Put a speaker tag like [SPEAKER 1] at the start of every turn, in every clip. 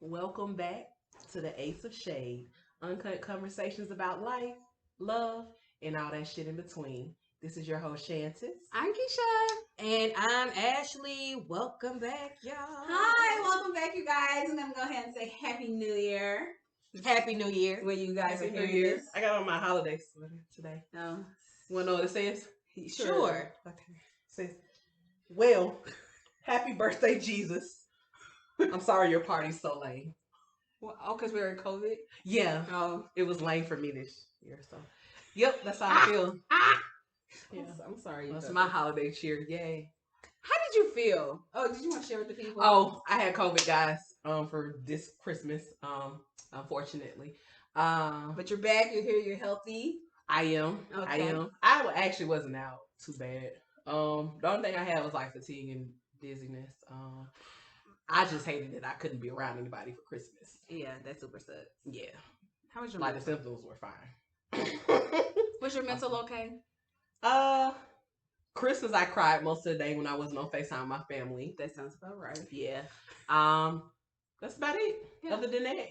[SPEAKER 1] Welcome back to the Ace of Shade. Uncut conversations about life, love, and all that shit in between. This is your host, Shantis.
[SPEAKER 2] I'm Keisha.
[SPEAKER 3] And I'm Ashley. Welcome back, y'all.
[SPEAKER 2] Hi, welcome back, you guys. And I'm gonna go ahead and say Happy New Year
[SPEAKER 3] Happy New Year.
[SPEAKER 2] when you guys
[SPEAKER 1] Happy
[SPEAKER 2] are
[SPEAKER 1] New
[SPEAKER 2] hearing
[SPEAKER 1] Year.
[SPEAKER 2] this.
[SPEAKER 1] I got on my holiday sweater today.
[SPEAKER 2] No,
[SPEAKER 1] You want to know what it says?
[SPEAKER 3] Sure.
[SPEAKER 1] Okay. It says, well, happy birthday, Jesus. I'm sorry your party's so lame.
[SPEAKER 2] Well, because we're in COVID.
[SPEAKER 1] Yeah,
[SPEAKER 2] Oh,
[SPEAKER 1] it was lame for me this year, so. Yep, that's how I feel. Yeah.
[SPEAKER 2] I'm sorry. you
[SPEAKER 1] That's
[SPEAKER 2] felt
[SPEAKER 1] my
[SPEAKER 2] that.
[SPEAKER 1] holiday cheer. Yay.
[SPEAKER 2] How did you feel? Oh, did you want to share with the people?
[SPEAKER 1] Oh, I had COVID, guys, for this Christmas, unfortunately.
[SPEAKER 2] But you're back. You're here. You're healthy.
[SPEAKER 1] I am. I
[SPEAKER 2] Okay.
[SPEAKER 1] am. I actually wasn't out too bad. The only thing I had was like fatigue and dizziness. I just hated that I couldn't be around anybody for Christmas.
[SPEAKER 2] Yeah, that super sucks.
[SPEAKER 1] Yeah.
[SPEAKER 2] How was your
[SPEAKER 1] Like the
[SPEAKER 2] mental?
[SPEAKER 1] symptoms were fine.
[SPEAKER 2] Was your mental okay?
[SPEAKER 1] uh Christmas I cried most of the day when I wasn't on FaceTime with my family.
[SPEAKER 2] That sounds about right.
[SPEAKER 1] Yeah. That's about it.
[SPEAKER 2] Yeah.
[SPEAKER 1] Other than that,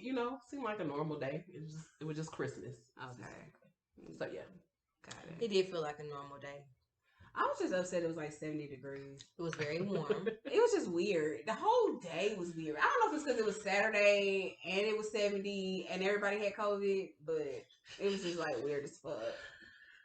[SPEAKER 1] seemed like a normal day. It was just Christmas.
[SPEAKER 2] Okay.
[SPEAKER 1] So yeah.
[SPEAKER 2] Got
[SPEAKER 3] It
[SPEAKER 2] it.
[SPEAKER 3] did feel like a normal day.
[SPEAKER 2] I was just upset it was like 70 degrees.
[SPEAKER 3] It was very warm.
[SPEAKER 2] It was just weird. The whole day was weird. I don't know if it's because it was Saturday and it was 70 and everybody had COVID, but it was just like weird as fuck.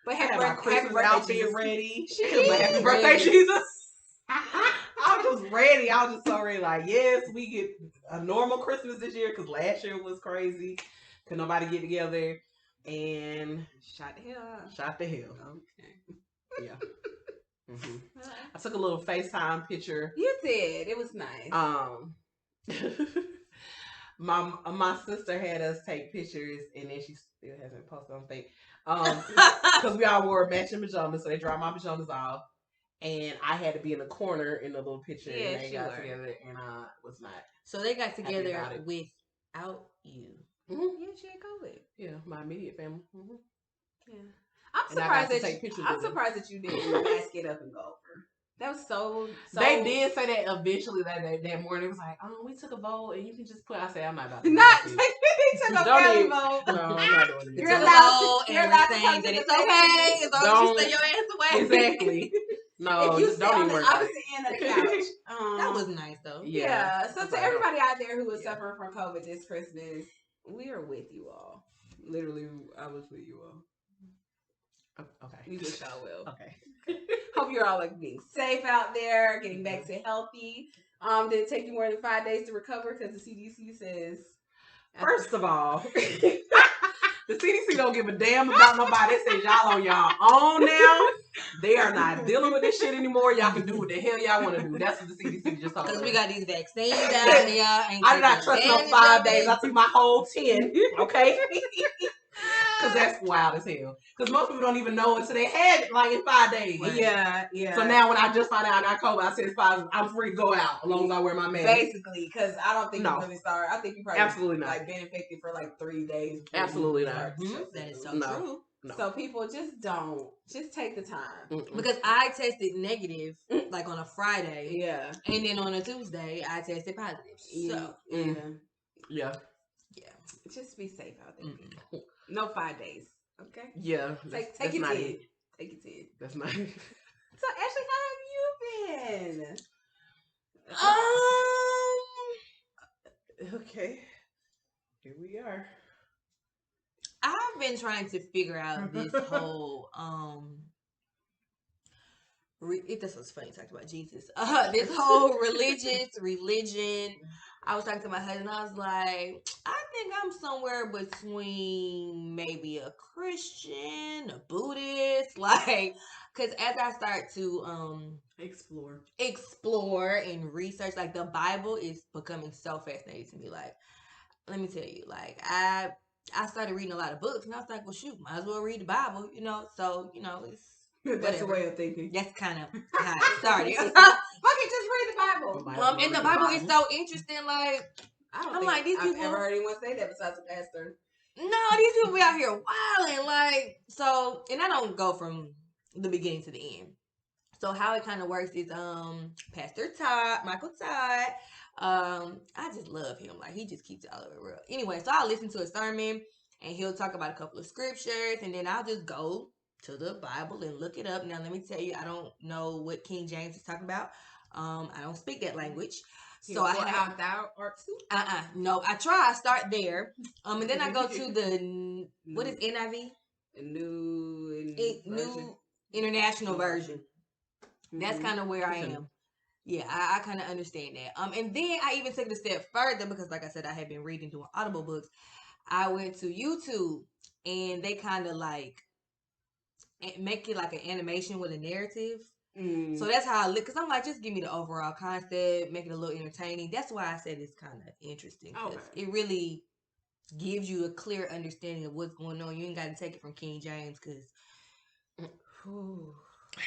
[SPEAKER 2] But
[SPEAKER 1] I had my Christmas outfit
[SPEAKER 2] Jesus.
[SPEAKER 1] ready.
[SPEAKER 2] She
[SPEAKER 1] Cause my
[SPEAKER 2] is
[SPEAKER 1] happy birthday,
[SPEAKER 2] ready.
[SPEAKER 1] Jesus. I was just ready. I was just so ready. Like, yes, we get a normal Christmas this year because last year was crazy. Could nobody get together and
[SPEAKER 2] Shot the hell out.
[SPEAKER 1] shot the hell.
[SPEAKER 2] Okay.
[SPEAKER 1] Yeah. I took a little FaceTime picture.
[SPEAKER 2] You did. It was nice.
[SPEAKER 1] My sister had us take pictures, and then she still hasn't posted on fake. Because we all wore matching pajamas, so they dropped my pajamas off, and I had to be in the corner in the little picture,
[SPEAKER 2] Yeah,
[SPEAKER 1] and they got
[SPEAKER 2] sure.
[SPEAKER 1] together, and I was not.
[SPEAKER 3] So they got
[SPEAKER 1] Happy
[SPEAKER 3] together
[SPEAKER 1] about it.
[SPEAKER 3] without you.
[SPEAKER 2] Yeah, she had COVID.
[SPEAKER 1] Yeah, my immediate family.
[SPEAKER 2] Yeah. I'm
[SPEAKER 1] And I got
[SPEAKER 2] surprised
[SPEAKER 1] to
[SPEAKER 2] that
[SPEAKER 1] take pictures
[SPEAKER 2] I'm
[SPEAKER 1] with them.
[SPEAKER 2] surprised that you didn't mask it up and go over. That was so
[SPEAKER 1] They did say that eventually that morning. It was like, oh, we took a vote, and you can just put. I said, I'm not about to. do
[SPEAKER 2] Not
[SPEAKER 1] that
[SPEAKER 2] they
[SPEAKER 1] shit.
[SPEAKER 2] took a
[SPEAKER 1] Don't
[SPEAKER 2] family
[SPEAKER 1] even-
[SPEAKER 2] vote.
[SPEAKER 1] No, I'm not doing
[SPEAKER 3] We
[SPEAKER 1] it.
[SPEAKER 2] You're
[SPEAKER 3] took a
[SPEAKER 2] allowed
[SPEAKER 3] vote
[SPEAKER 2] to- you're
[SPEAKER 3] and
[SPEAKER 2] allowed
[SPEAKER 3] we're
[SPEAKER 2] to
[SPEAKER 3] saying
[SPEAKER 2] come
[SPEAKER 3] that
[SPEAKER 2] to
[SPEAKER 3] it's
[SPEAKER 2] the
[SPEAKER 3] okay as long as
[SPEAKER 1] Don't-
[SPEAKER 3] you stay your ass away.
[SPEAKER 1] Exactly. No,
[SPEAKER 2] If you
[SPEAKER 1] just
[SPEAKER 2] sit
[SPEAKER 1] don't
[SPEAKER 2] on
[SPEAKER 1] even
[SPEAKER 2] the
[SPEAKER 1] worry about
[SPEAKER 2] opposite
[SPEAKER 1] it.
[SPEAKER 2] end of the couch.
[SPEAKER 3] That was nice though.
[SPEAKER 2] Yeah. So
[SPEAKER 1] It's
[SPEAKER 2] to
[SPEAKER 1] like,
[SPEAKER 2] everybody out there who is
[SPEAKER 1] Yeah.
[SPEAKER 2] suffering from COVID this Christmas, we are with you all. Literally, I was with you all.
[SPEAKER 1] Okay.
[SPEAKER 2] We wish y'all well.
[SPEAKER 1] Okay.
[SPEAKER 2] Hope you're all like being safe out there, getting back to healthy. Did it take you more than 5 days to recover? Because the CDC says.
[SPEAKER 1] First of all, the CDC don't give a damn about nobody. It says y'all on y'all own now. They are not dealing with this shit anymore. Y'all can do what the hell y'all want to do. That's what the CDC just told us.
[SPEAKER 3] Because we got these vaccines out there. Ain't
[SPEAKER 1] I did not
[SPEAKER 3] taking
[SPEAKER 1] trust no
[SPEAKER 3] advantage
[SPEAKER 1] 5
[SPEAKER 3] of
[SPEAKER 1] days.
[SPEAKER 3] it.
[SPEAKER 1] I took my whole 10. Okay. Because that's wild as hell. Because most people don't even know until they had it like in 5 days.
[SPEAKER 3] Right.
[SPEAKER 2] Yeah.
[SPEAKER 1] So now when I just found out I got COVID, I said it's fine. I'm free to go out as long as I wear my mask.
[SPEAKER 2] Basically, because I don't think
[SPEAKER 1] No.
[SPEAKER 2] you really started. I think you probably
[SPEAKER 1] Absolutely not.
[SPEAKER 2] like been infected for like 3 days. before
[SPEAKER 1] Absolutely
[SPEAKER 2] you
[SPEAKER 1] not.
[SPEAKER 2] started to show
[SPEAKER 3] That is so
[SPEAKER 2] symptoms.
[SPEAKER 1] No.
[SPEAKER 3] true.
[SPEAKER 1] No.
[SPEAKER 2] So people just take the time.
[SPEAKER 1] Mm-mm.
[SPEAKER 3] Because I tested negative like on a Friday.
[SPEAKER 2] Yeah.
[SPEAKER 3] And then on a Tuesday I tested positive. So
[SPEAKER 2] yeah.
[SPEAKER 1] Yeah.
[SPEAKER 3] yeah.
[SPEAKER 2] Just be safe out there.
[SPEAKER 1] Mm-mm.
[SPEAKER 2] People. No 5 days. Okay.
[SPEAKER 1] Yeah.
[SPEAKER 2] Take
[SPEAKER 1] that's
[SPEAKER 2] your
[SPEAKER 1] not
[SPEAKER 2] 10.
[SPEAKER 1] it.
[SPEAKER 2] Take your 10.
[SPEAKER 1] That's not
[SPEAKER 2] So Ashley, how have you been?
[SPEAKER 1] Okay. Here we are.
[SPEAKER 3] I've been trying to figure out this whole this was funny talking about Jesus. This whole religion. I was talking to my husband. I was like, I think I'm somewhere between maybe a Christian, a Buddhist, like, because as I start to explore and research, like the Bible is becoming so fascinating to me. Like, let me tell you, like I started reading a lot of books, and I was like, well, shoot, might as well read the Bible, So it's
[SPEAKER 2] That's the
[SPEAKER 3] whatever.
[SPEAKER 2] way of thinking.
[SPEAKER 3] That's kind of how it started.
[SPEAKER 2] Fuck it, just read the Bible.
[SPEAKER 1] Might as well
[SPEAKER 3] And the
[SPEAKER 1] read
[SPEAKER 3] Bible is so interesting. Like,
[SPEAKER 2] I don't
[SPEAKER 3] I'm
[SPEAKER 2] think
[SPEAKER 3] like, these
[SPEAKER 2] I've
[SPEAKER 3] people-
[SPEAKER 2] ever heard anyone say that besides the pastor.
[SPEAKER 3] no, these people be out here wilding. Like, so, and I don't go from the beginning to the end. So how it kind of works is Pastor Todd, Michael Todd. I just love him. Like he just keeps it all over the world. Anyway, so I'll listen to a sermon and he'll talk about a couple of scriptures and then I'll just go to the Bible and look it up. Now let me tell you, I don't know what King James is talking about. I don't speak that language. So I have
[SPEAKER 2] out thou art too.
[SPEAKER 3] no, I try. I start there. And then I go to the what is NIV? New International Version. That's kind of where I am. Yeah, I kind of understand that. And then I even took it a step further because, like I said, I had been reading doing Audible books. I went to YouTube and they kind of like make it like an animation with a narrative. So that's how I look. Cause I'm like, just give me the overall concept, make it a little entertaining. That's why I said it's kind of interesting. Cause it really gives you a clear understanding of what's going on. You ain't got to take it from King James, cause.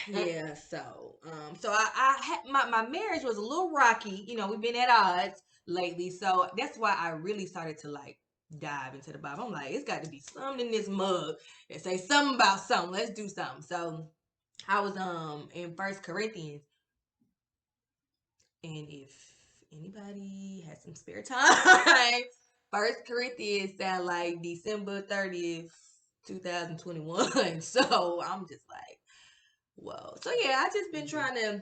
[SPEAKER 3] Yeah, so I had my marriage was a little rocky. You know, we've been at odds lately, so that's why I really started to like dive into the Bible. I'm like, it's got to be something in this mug that say something about something. Let's do something. So I was in First Corinthians, and if anybody has some spare time, First Corinthians sound like December 30th, 2021. So I'm just like, whoa. So yeah, I just been trying to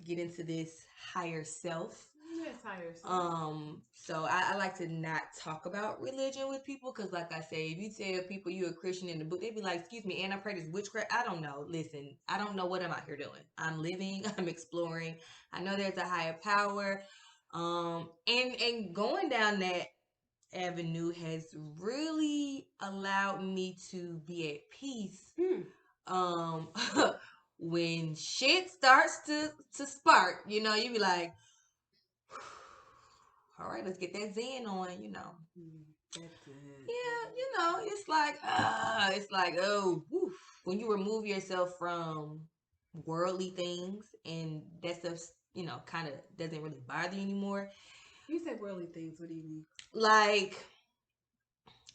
[SPEAKER 3] get into this higher self.
[SPEAKER 2] Yes, higher self.
[SPEAKER 3] So I like to not talk about religion with people because, like I say, if you tell people you're a Christian in the book, they'd be like, "Excuse me, and I practice witchcraft." I don't know. Listen, I don't know what I'm out here doing. I'm living. I'm exploring. I know there's a higher power. And going down that avenue has really allowed me to be at peace. When shit starts to spark, you know, you be like, all right, let's get that Zen on, you know.
[SPEAKER 2] That's good.
[SPEAKER 3] Yeah, you know, it's like, oh, whew. When you remove yourself from worldly things and that stuff, you know, kind of doesn't really bother you anymore.
[SPEAKER 2] You say worldly things. What do you mean?
[SPEAKER 3] Like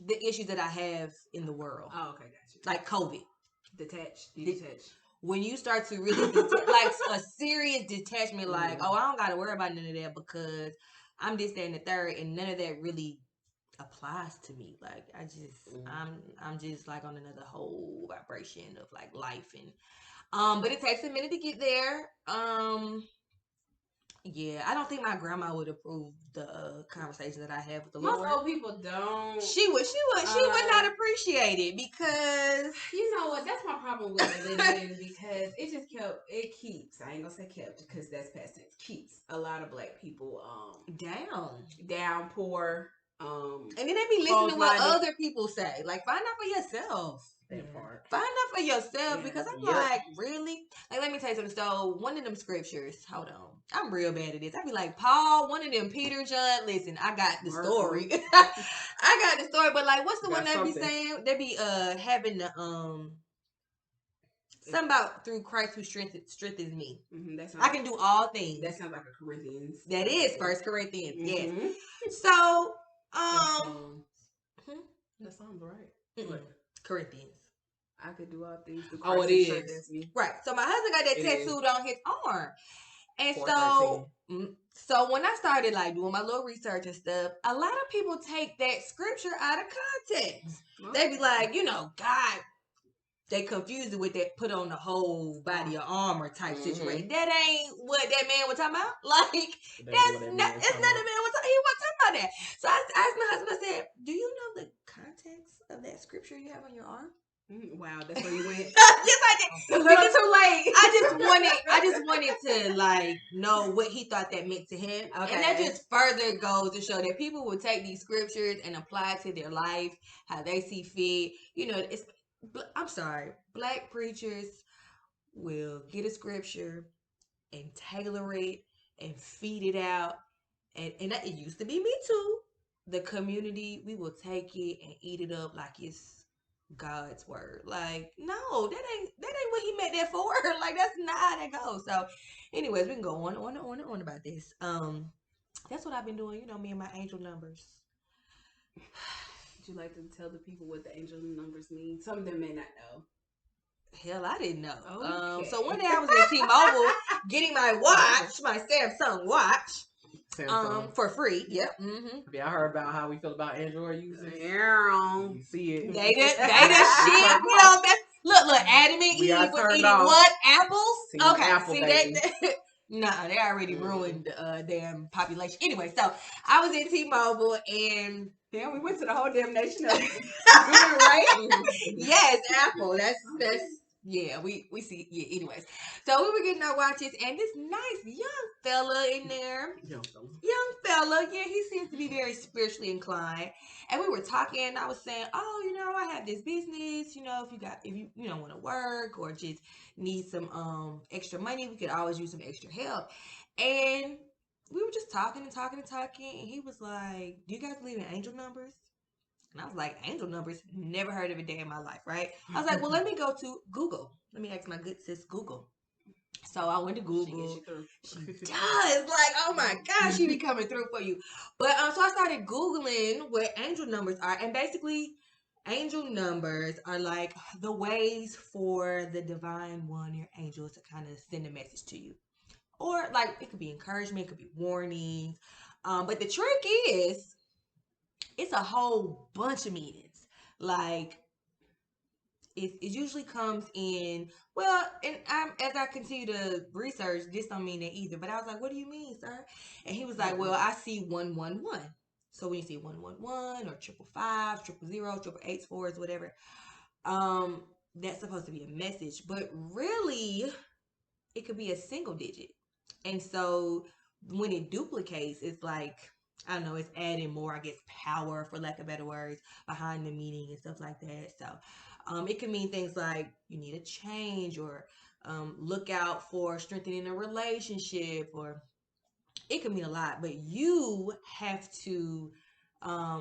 [SPEAKER 3] the issues that I have in the world.
[SPEAKER 2] Oh, okay, got you.
[SPEAKER 3] Like COVID.
[SPEAKER 2] Detach.
[SPEAKER 3] When you start to really like a serious detachment, like, oh, I don't got to worry about none of that because I'm this, that, and the third, and none of that really applies to me. Like, I'm just like on another whole vibration of like life, and but it takes a minute to get there. Yeah, I don't think my grandma would approve the conversation that I have with the Lord.
[SPEAKER 2] Most old people don't.
[SPEAKER 3] She would not appreciate it because
[SPEAKER 2] you know what? That's my problem with religion because it keeps. I ain't gonna say kept because that's past tense. Keeps a lot of black people down, poor.
[SPEAKER 3] And then they be listening to what other people say. Like, find out for yourself.
[SPEAKER 2] That part.
[SPEAKER 3] Find out for yourself because I'm like, really? Like, let me tell you something. So, one of them scriptures, hold on. I'm real bad at this. I be like, Paul, one of them, Peter, John, listen, I got the story. I got the story, but like, what's the one they be saying? They be having the, something about through Christ who strengthens me. I can do all things.
[SPEAKER 2] That sounds like a Corinthians.
[SPEAKER 3] That is First Corinthians, yes. So,
[SPEAKER 1] that sounds right.
[SPEAKER 3] What? Corinthians.
[SPEAKER 2] I could do all things through
[SPEAKER 1] Christ who strengthens
[SPEAKER 2] me.
[SPEAKER 3] Right. So my husband got that tattooed on his arm. And so when I started like doing my little research and stuff, a lot of people take that scripture out of context. They be like, you know, God, they confuse it with that put on the whole body of armor type situation. That ain't what that man was talking about. Like, that's not the man was talking about that. So I asked my husband, I said, do you know the context of that scripture you have on your arm?
[SPEAKER 2] Wow, that's where you went.
[SPEAKER 3] Yes, I did.
[SPEAKER 2] A little too late.
[SPEAKER 3] I just wanted to like know what he thought that meant to him, and that just further goes to show that people will take these scriptures and apply it to their life how they see fit. You know, I'm sorry, black preachers will get a scripture and tailor it and feed it out, and it used to be me too. The community, we will take it and eat it up like it's God's word. Like, no, that ain't what he meant that for. Like, that's not how that goes. So anyways, we can go on about this. That's what I've been doing, you know, me and my angel numbers.
[SPEAKER 2] Would you like to tell the people what the angel numbers mean? Some of them may not know.
[SPEAKER 3] hell, I didn't know.
[SPEAKER 2] Okay.
[SPEAKER 3] So one day I was in T-Mobile getting my watch, my Samsung watch.
[SPEAKER 1] Samsung.
[SPEAKER 3] For free. Yep. Mm-hmm.
[SPEAKER 1] Have y'all heard about how we feel about Android users?
[SPEAKER 2] Yeah.
[SPEAKER 1] You see it.
[SPEAKER 3] They the shit. You know, that's look, Adam and
[SPEAKER 1] We are
[SPEAKER 3] Eve was
[SPEAKER 1] turned
[SPEAKER 3] eating
[SPEAKER 1] off.
[SPEAKER 3] what? Apples?
[SPEAKER 1] Team
[SPEAKER 3] Okay.
[SPEAKER 1] Apple,
[SPEAKER 3] See
[SPEAKER 1] baby.
[SPEAKER 3] that? Nah, they already ruined damn population. Anyway, so I was in T-Mobile and
[SPEAKER 2] Yeah, we went to the whole damn nation of right?
[SPEAKER 3] yes, Apple. That's yeah, we see anyways. So we were getting our watches and this nice young fella in there. Young fella, yeah, he seems to be very spiritually inclined. And we were talking, and I was saying, oh, you know, I have this business, you know, if you don't want to work or just need some extra money, we could always use some extra help. And we were just talking and talking and talking, and he was like, do you guys believe in angel numbers? And I was like, angel numbers? Never heard of a day in my life, right? I was like, well, let me go to Google. Let me ask my good sis Google. So I went to Google. She does. Like, oh my gosh, she be coming through for you. But so I started Googling what angel numbers are. And basically, angel numbers are like the ways for the divine one, your angels, to kind of send a message to you. Or like it could be encouragement, it could be warnings. But the trick is it's a whole bunch of meanings. Like it usually comes in and as I continue to research, this don't mean that either. But I was like, what do you mean, sir? And he was like, well, I see 111. So when you see 111 or 555, 000, 888s, whatever, that's supposed to be a message. But really, it could be a single digit. And so when it duplicates, it's like, I don't know, it's adding more, I guess, power, for lack of better words, behind the meaning and stuff like that. So it can mean things like you need a change, or look out for strengthening a relationship, or it can mean a lot, but you have to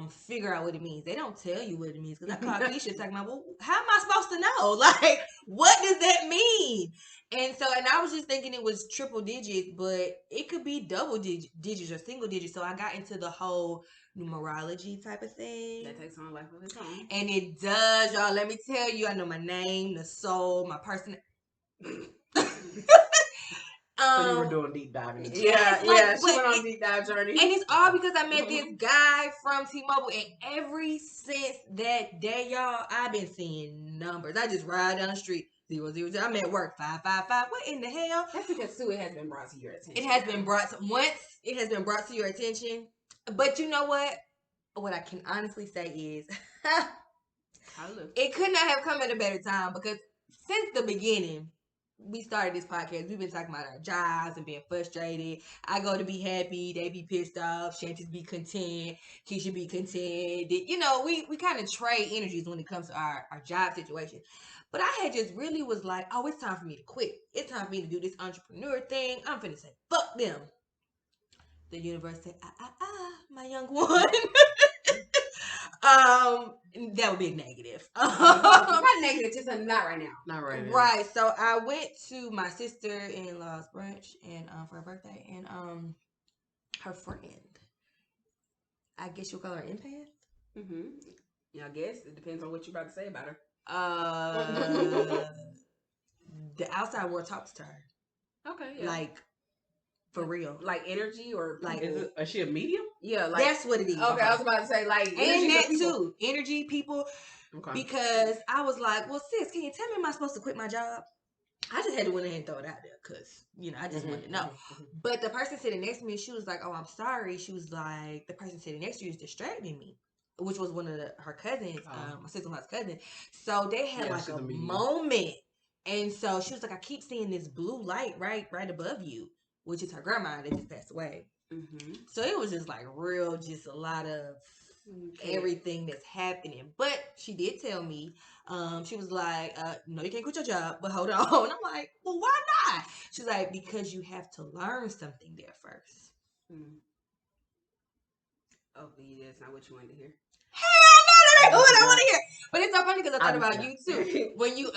[SPEAKER 3] figure out what it means. They don't tell you what it means, because I called Keisha talking about, well, how am I supposed to know? Like, what does that mean? And I was just thinking it was triple digits, but it could be double digits or single digits. So I got into the whole numerology type of thing.
[SPEAKER 2] That takes on life of its own.
[SPEAKER 3] And it does, y'all. Let me tell you, I know my name, the soul, my person.
[SPEAKER 1] So you were doing deep diving.
[SPEAKER 2] She went on a deep dive journey.
[SPEAKER 3] And it's all because I met this guy from T-Mobile, and ever since that day, y'all, I've been seeing numbers. I just ride down the street, 000. I'm at work, 555. What in the hell?
[SPEAKER 2] That's because too, it has been brought to your attention.
[SPEAKER 3] It has been brought to your attention. But you know what? What I can honestly say is, it could not have come at a better time, because since the beginning, we started this podcast, we've been talking about our jobs and being frustrated. I go to be happy, they be pissed off, Shanty's be content, Keisha be content. You know, we kind of trade energies when it comes to our job situation. But I had just really was like, oh, it's time for me to quit. It's time for me to do this entrepreneur thing. I'm finna say, fuck them. The universe said, my young one. That would be a negative.
[SPEAKER 2] Not negative, just not right now.
[SPEAKER 1] Not right now.
[SPEAKER 3] Right. So I went to my sister-in-law's brunch and for her birthday, and her friend, I guess you'll call her empath.
[SPEAKER 2] Yeah, I guess it depends on what you're about to say about her.
[SPEAKER 3] The outside world talks to her.
[SPEAKER 2] Okay. Yeah.
[SPEAKER 3] Like, for real.
[SPEAKER 2] Like energy, or
[SPEAKER 3] like,
[SPEAKER 1] is she a medium?
[SPEAKER 2] Yeah, like
[SPEAKER 3] that's what it is.
[SPEAKER 2] Okay, I was about to say like
[SPEAKER 3] and that too, energy people.
[SPEAKER 1] Okay.
[SPEAKER 3] Because I was like, well, sis, can you tell me, am I supposed to quit my job? I just had to went ahead and throw it out there, because I just wanted to know. But the person sitting next to me, she was like, oh, I'm sorry. She was like, the person sitting next to you is distracting me, which was one of her cousins, my sister-in-law's cousin. So they had like a moment, and so she was like, I keep seeing this blue light right above you, which is her grandma that just passed away. So it was just like real, just a lot of everything that's happening. But she did tell me, she was like, no, you can't quit your job, but hold on. I'm like, well, why not? She's like, because you have to learn something there first.
[SPEAKER 2] Oh, yeah, that's not what you wanted to hear.
[SPEAKER 3] Hell no, that's what I want to hear. But it's so funny because I thought about you too. When you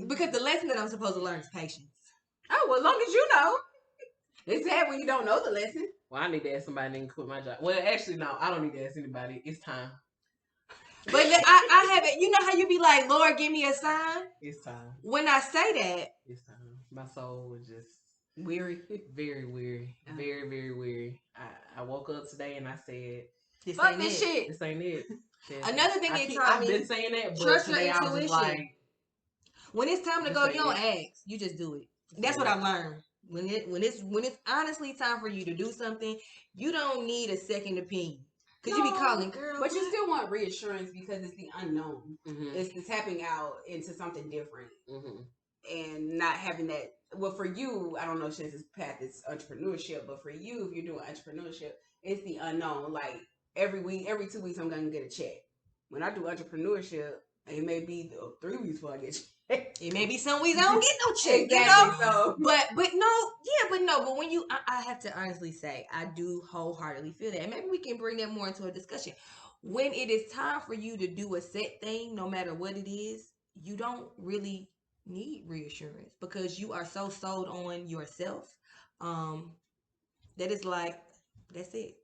[SPEAKER 3] because the lesson that I'm supposed to learn is patience.
[SPEAKER 2] Oh, well, as long as you know. It's sad when you don't know the lesson.
[SPEAKER 1] Well, I need to ask somebody to quit my job. Well, actually, no, I don't need to ask anybody. It's time.
[SPEAKER 3] But I haven't. You know how you be like, Lord, give me a sign.
[SPEAKER 1] It's time.
[SPEAKER 3] When I say that,
[SPEAKER 1] it's time. My soul was just
[SPEAKER 2] weary,
[SPEAKER 1] very weary, very very weary. I woke up today and I said,
[SPEAKER 3] "Fuck this
[SPEAKER 1] shit.
[SPEAKER 3] shit."
[SPEAKER 1] This ain't it.
[SPEAKER 3] Another thing it taught
[SPEAKER 1] I've
[SPEAKER 3] me,
[SPEAKER 1] been saying that, but
[SPEAKER 3] trust
[SPEAKER 1] today
[SPEAKER 3] your
[SPEAKER 1] I was just
[SPEAKER 3] intuition.
[SPEAKER 1] like,
[SPEAKER 3] when it's time to go, you don't ask. You just do it. That's what I've learned. When it's honestly time for you to do something, you don't need a second opinion. Because you be calling, girl.
[SPEAKER 2] But you still want reassurance because it's the unknown. Mm-hmm. It's the tapping out into something different. Mm-hmm. And not having that. Well, for you, I don't know if Shan's path is entrepreneurship, but for you, if you're doing entrepreneurship, it's the unknown. Like every week, every 2 weeks, I'm going to get a check. When I do entrepreneurship, it may be 3 weeks before I get a check.
[SPEAKER 3] It may be some weeks I don't get no check,
[SPEAKER 2] exactly,
[SPEAKER 3] you know?
[SPEAKER 2] So.
[SPEAKER 3] But when you, I have to honestly say, I do wholeheartedly feel that. And maybe we can bring that more into a discussion. When it is time for you to do a set thing, no matter what it is, you don't really need reassurance because you are so sold on yourself. That is like, that's it.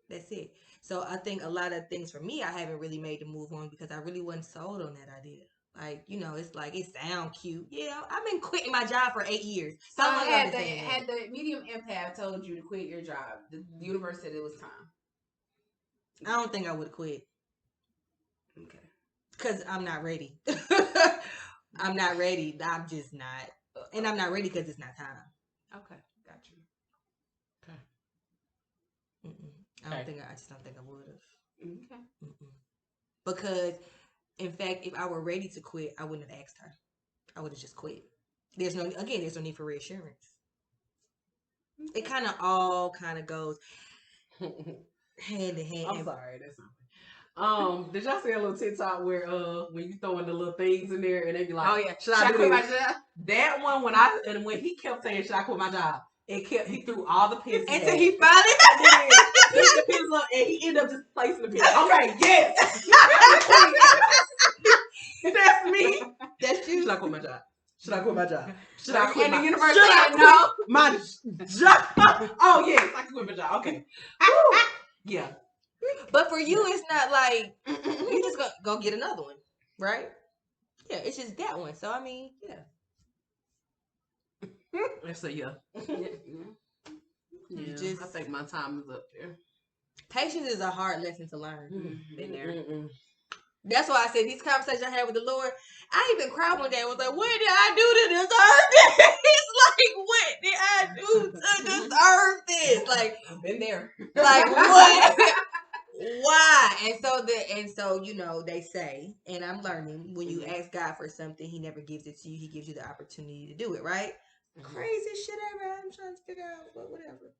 [SPEAKER 3] So I think a lot of things for me, I haven't really made the move on because I really wasn't sold on that idea. Like, you know, it's like, it sounds cute. Yeah, I've been quitting my job for 8 years.
[SPEAKER 2] So had the medium empath told you to quit your job, the universe said it was time.
[SPEAKER 3] I don't think I would quit.
[SPEAKER 2] Okay.
[SPEAKER 3] Because I'm not ready. I'm not ready. I'm just not. And I'm not ready because it's not time.
[SPEAKER 2] Okay, got you.
[SPEAKER 3] Okay. I just don't think I would have.
[SPEAKER 2] Okay.
[SPEAKER 3] Because, in fact, if I were ready to quit, I wouldn't have asked her. I would have just quit. There's no need for reassurance. It kind of all goes hand in hand.
[SPEAKER 1] I'm sorry, that's something. Did y'all see a little TikTok where when you throw in the little things in there and they be like,
[SPEAKER 2] oh yeah,
[SPEAKER 1] should I quit my job? That one when he kept saying, should I quit my job? He threw all the pins
[SPEAKER 3] until he finally
[SPEAKER 1] picked the pins up and he ended up just placing the pins. Okay, yes. That's me.
[SPEAKER 3] That's you.
[SPEAKER 1] Should I quit my job? Should I quit my job? Should I quit
[SPEAKER 2] my
[SPEAKER 1] the
[SPEAKER 2] universe?
[SPEAKER 1] Should I quit my job? Oh yes, I can quit my job. Okay. Yeah.
[SPEAKER 3] But for you, it's not like you just go get another one, right? Yeah, it's just that one. So I mean, yeah.
[SPEAKER 1] Let's say yeah. Yeah. I think my time is up there.
[SPEAKER 3] Patience is a hard lesson to learn. Been there. That's why I said these conversations I had with the Lord, I even cried one day and was like, what did I do to deserve this? Like, what did I do to deserve this? Like,
[SPEAKER 2] I've been there.
[SPEAKER 3] Like, what? Why? And so, you know, they say, and I'm learning, when you ask God for something, he never gives it to you. He gives you the opportunity to do it, right? Crazy shit ever. I'm trying to figure out, but whatever.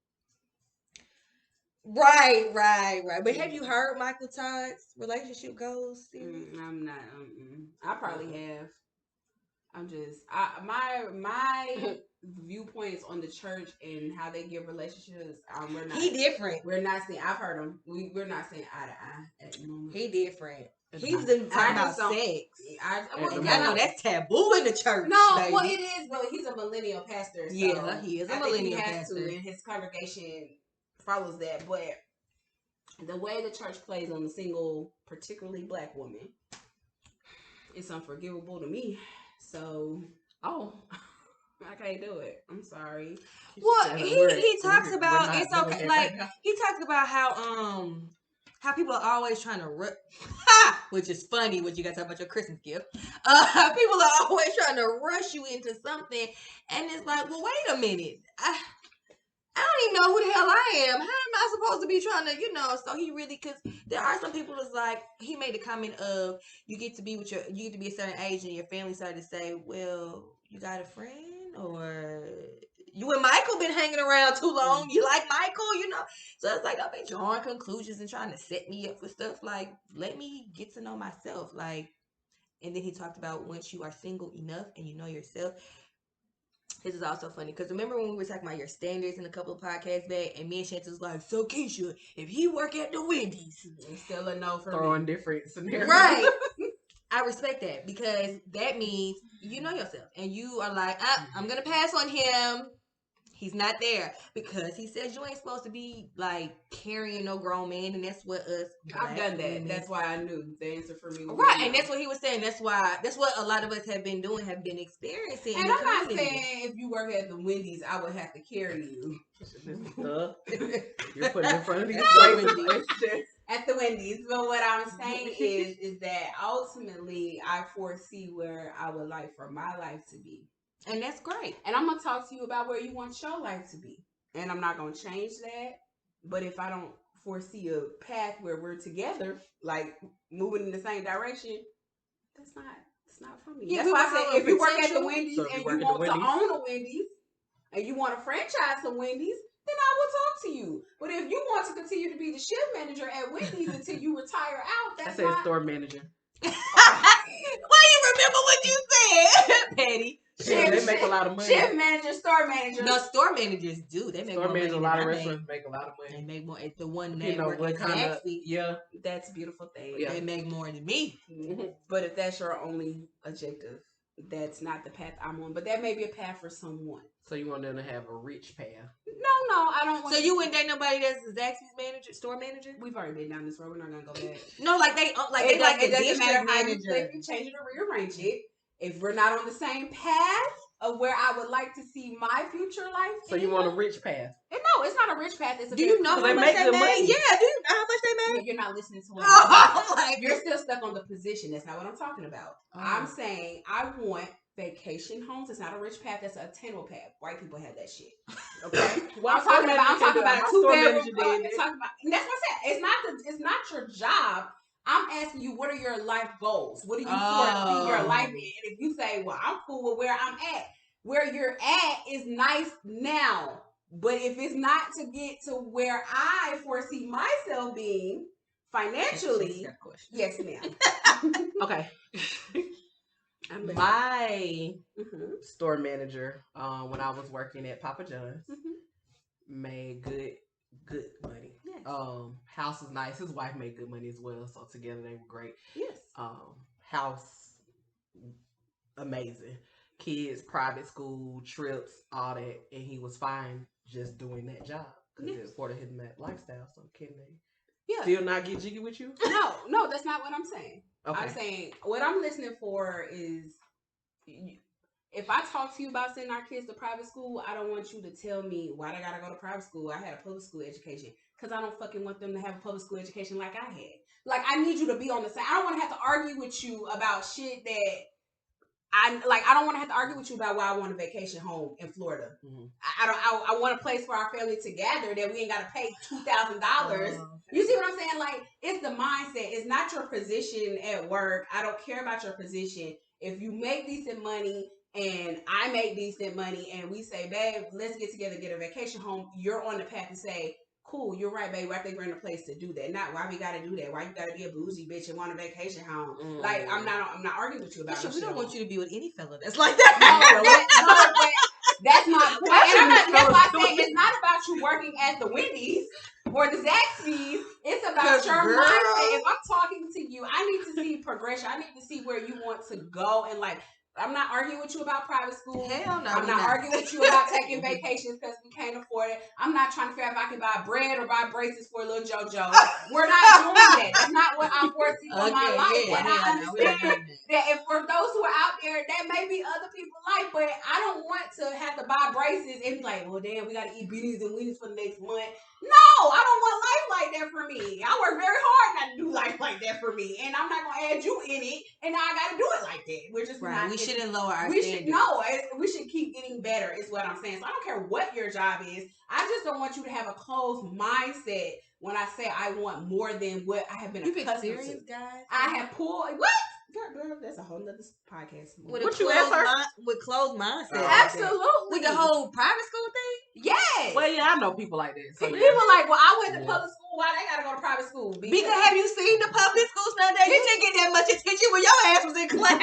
[SPEAKER 3] Right. But have you heard Michael Todd's relationship goals series?
[SPEAKER 2] I'm not. I probably have. I'm just my viewpoints on the church and how they give relationships. We're not.
[SPEAKER 3] He different.
[SPEAKER 2] We're not saying. I've heard him. We're not saying eye to eye at the moment.
[SPEAKER 3] He different. He's talking about sex.
[SPEAKER 2] Y'all
[SPEAKER 3] know that's taboo in the church.
[SPEAKER 2] No,
[SPEAKER 3] baby.
[SPEAKER 2] well, it is, but he's a millennial pastor. So
[SPEAKER 3] yeah, he is a millennial pastor,
[SPEAKER 2] and his congregation follows that. But the way the church plays on the single, particularly black woman, it's unforgivable to me. So, I can't do it. I'm sorry.
[SPEAKER 3] Well, he talks about it's okay. Like he talks about how people are always trying to which is funny when you guys talk about your Christmas gift. People are always trying to rush you into something, and it's like, well, wait a minute. I don't even know who the hell I am. How am I supposed to be trying to, So he really, because there are some people that's like, he made the comment of you get to be a certain age and your family started to say, well, you got a friend or you and Michael been hanging around too long. You like Michael, So it's like, I've been drawing conclusions and trying to set me up for stuff. Like, let me get to know myself. Like, and then he talked about once you are single enough and you know yourself. This is also funny because remember when we were talking about your standards in a couple of podcasts back, and me and Shanta was like, "So Keisha, if he work at the Wendy's,
[SPEAKER 2] it's still a no for
[SPEAKER 1] throwing
[SPEAKER 2] me."
[SPEAKER 1] different scenarios,
[SPEAKER 3] right? I respect that because that means you know yourself, and you are like, I'm gonna pass on him. He's not there because he says you ain't supposed to be like carrying no grown man, and that's what us.
[SPEAKER 2] I've done that. That's why I knew the answer for me.
[SPEAKER 3] Right, and that's what he was saying. That's what a lot of us have been doing, have been experiencing.
[SPEAKER 2] And I'm not saying if you work at the Wendy's, I would have to carry you.
[SPEAKER 1] You're putting in front of these
[SPEAKER 2] at the Wendy's. But what I'm saying is that ultimately I foresee where I would like for my life to be.
[SPEAKER 3] And that's great.
[SPEAKER 2] And I'm going to talk to you about where you want your life to be. And I'm not going to change that. But if I don't foresee a path where we're together, like moving in the same direction, it's not for me.
[SPEAKER 3] Yeah,
[SPEAKER 2] that's why I said if you work at the Wendy's and you want to own a Wendy's and you want to franchise some Wendy's, then I will talk to you. But if you want to continue to be the shift manager at Wendy's until you retire out, that's not...
[SPEAKER 1] store manager.
[SPEAKER 3] Why you remember what you said, Patty?
[SPEAKER 1] Yeah, they make a lot of money.
[SPEAKER 2] Shift manager, store manager.
[SPEAKER 3] No, store managers do. They make
[SPEAKER 1] store
[SPEAKER 3] more money.
[SPEAKER 1] A lot of restaurants make a lot of money.
[SPEAKER 3] They make more. It's the one network.
[SPEAKER 1] Yeah,
[SPEAKER 2] that's a beautiful thing.
[SPEAKER 3] Yeah. They make more than me.
[SPEAKER 2] Mm-hmm. But if that's your only objective, that's not the path I'm on. But that may be a path for someone.
[SPEAKER 1] So you want them to have a rich path?
[SPEAKER 2] No, I don't want.
[SPEAKER 3] So you wouldn't date nobody that's Zaxby's manager, store manager?
[SPEAKER 2] We've already been down this road. We're not gonna go back.
[SPEAKER 3] No, it
[SPEAKER 2] doesn't matter how you flip and change it or rearrange it. If we're not on the same path of where I would like to see my future life.
[SPEAKER 1] So you want a rich path?
[SPEAKER 2] No, it's not a rich path. It's a.
[SPEAKER 3] Do you know how much they make? Yeah, do you know how much they make?
[SPEAKER 2] You're not listening to what you're still stuck on the position. That's not what I'm talking about. Oh. I'm saying I want vacation homes. It's not a rich path. That's an attainable path. White people have that shit. Okay. I'm talking about a 2-bedroom. And that's what I said. It's not your job. I'm asking you, what are your life goals? What do you foresee your life in? And if you say, well, I'm cool with where I'm at, where you're at is nice now. But if it's not to get to where I foresee myself being financially, yes, ma'am.
[SPEAKER 1] Okay. My store manager, when I was working at Papa John's, made good money. Yes. House was nice. His wife made good money as well. So together they were great.
[SPEAKER 2] Yes.
[SPEAKER 1] House, amazing. Kids, private school, trips, all that. And he was fine just doing that job because it afforded him that lifestyle. So can they still not get jiggy with you?
[SPEAKER 2] No, that's not what I'm saying. Okay. I'm saying what I'm listening for is if I talk to you about sending our kids to private school, I don't want you to tell me why they gotta go to private school. I had a public school education because I don't fucking want them to have a public school education like I had. Like I need you to be on the same. I don't want to have to argue with you about shit that I don't want to have to argue with you about why I want a vacation home in Florida. Mm-hmm. I want a place for our family to gather that we ain't got to pay $2,000. You see what I'm saying? Like, it's the mindset. It's not your position at work. I don't care about your position. If you make decent money and I make decent money and we say, babe, let's get together, get a vacation home, you're on the path to say, cool, you're right, babe. I think we're in a place to do that. Not why we gotta do that. Why you gotta be a bougie bitch and want a vacation home? Mm. Like I'm not arguing with you about it.
[SPEAKER 3] We don't want you to be with any fella that's like that.
[SPEAKER 2] No, that's my point. That's why I say it's not about you working at the Wendy's or the Zaxby's. It's about your mindset. If I'm talking to you, I need to see progression. I need to see where you want to go and like. I'm not arguing with you about private school.
[SPEAKER 3] Hell no.
[SPEAKER 2] I'm not arguing with you about taking vacations because we can't afford it. I'm not trying to figure out if I can buy bread or buy braces for little JoJo. We're not doing that. That's not what I foresee for my life. And I understand that if for those who are out there, that may be other people's life, but I don't want to have to buy braces and be like, well, damn, we got to eat beanies and weenies for the next month. No, I don't want life like that for me. I work very hard not to do life like that for me. And I'm not going to add you in it. And now I got to do it like that. We're just
[SPEAKER 3] right.
[SPEAKER 2] not.
[SPEAKER 3] We shouldn't lower our standards.
[SPEAKER 2] We should keep getting better is what I'm saying. So I don't care what your job is. I just don't want you to have a closed mindset when I say I want more than what I have been accustomed to.
[SPEAKER 3] Guys?
[SPEAKER 2] I have pulled. What? Girl, that's a whole nother podcast.
[SPEAKER 3] With closed mindset.
[SPEAKER 2] Absolutely.
[SPEAKER 3] With the whole private school thing?
[SPEAKER 2] Yes.
[SPEAKER 1] Well, yeah, I know people like that. So
[SPEAKER 2] people like, well, I went to public school. Why they got to go to private school?
[SPEAKER 3] Because have you seen the public schools nowadays? You didn't get that much attention when your ass was in class.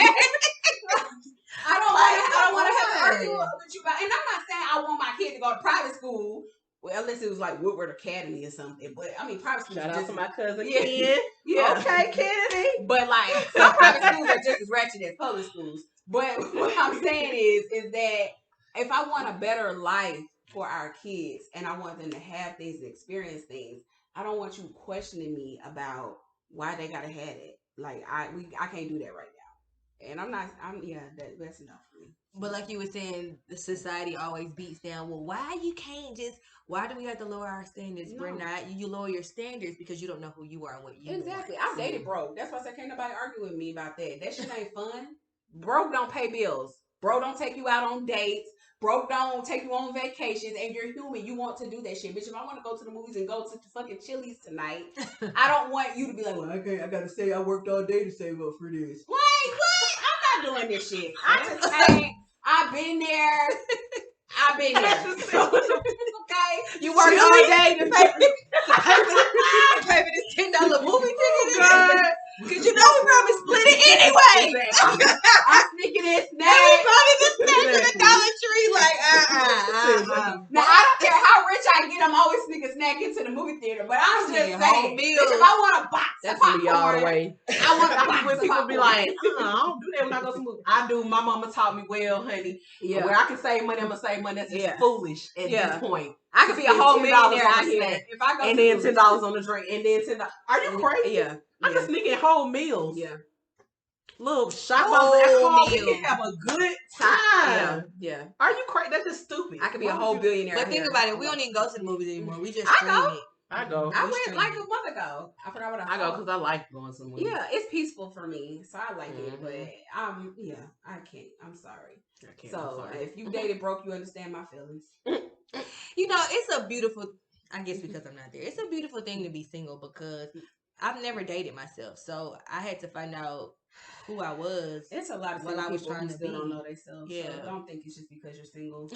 [SPEAKER 2] I don't want to have to argue with you about, and I'm not saying I want my kid to go to private school. Well, unless it was like Woodward Academy or something. But I mean, private schools.
[SPEAKER 1] Shout out to my cousin.
[SPEAKER 2] Yeah.
[SPEAKER 1] Okay, Kennedy.
[SPEAKER 2] But like some private schools are just as ratchet as public schools. But what I'm saying is that if I want a better life for our kids, and I want them to have things and experience things. I don't want you questioning me about why they gotta have it. Like I can't do that right now. And that's enough for me.
[SPEAKER 3] But like you were saying, the society always beats down. Well, why do we have to lower our standards? No. We're not. You lower your standards because you don't know who you are and what you
[SPEAKER 2] exactly.
[SPEAKER 3] want.
[SPEAKER 2] I dated broke. That's why I said can't nobody argue with me about that. That shit ain't fun. Broke don't pay bills. Bro don't take you out on dates. Broke don't take you on vacations, and you're human. You want to do that shit, bitch. If I want to go to the movies and go to the fucking Chili's tonight, I don't want you to be like, well, I gotta say I worked all day to save up for this. Like what? I'm not doing this shit. I just saying I've been there. Okay,
[SPEAKER 3] you work all day to pay for this $10 movie ticket. God. Cause you know we probably split it anyway.
[SPEAKER 2] I'm sneaking this snack.
[SPEAKER 3] And we probably just snack to the Dollar Tree. Like,
[SPEAKER 2] Now I don't care how rich I get. I'm always sneaking snack into the movie theater. But I'm just saying, bitch, if I want a box of popcorn,
[SPEAKER 1] all the way.
[SPEAKER 2] I want a box
[SPEAKER 1] when
[SPEAKER 2] of
[SPEAKER 1] people
[SPEAKER 2] popcorn.
[SPEAKER 1] be like, I don't do that when I go to the movie. I do. My mama taught me well, honey. Yeah. Where I can save money, I'm gonna save money. That's just foolish at this point.
[SPEAKER 2] I could be a whole millionaire out here if I go.
[SPEAKER 1] And then $10 on the drink, and then $10. Are you crazy?
[SPEAKER 2] Yeah.
[SPEAKER 1] I can sneak in whole meals.
[SPEAKER 2] Yeah.
[SPEAKER 1] Little shot bottles of alcohol. We can have a good time.
[SPEAKER 2] Yeah.
[SPEAKER 1] Are you crazy? That's just stupid.
[SPEAKER 2] I could be a whole billionaire.
[SPEAKER 3] But think about it. We don't even go to the movies anymore. We just
[SPEAKER 2] stream
[SPEAKER 3] it.
[SPEAKER 1] I go.
[SPEAKER 2] I went like a month ago. I forgot what I
[SPEAKER 1] go because I like going to movies.
[SPEAKER 2] Yeah, it's peaceful for me, so I like it. But I can't. I'm sorry.
[SPEAKER 1] I can't.
[SPEAKER 2] So if you dated broke, you understand my feelings.
[SPEAKER 3] You know, it's a beautiful. I guess because I'm not there, it's a beautiful thing to be single because I've never dated myself, so I had to find out who I was.
[SPEAKER 2] It's a lot of people who still don't know themselves. Yeah, so don't think it's just because you're single.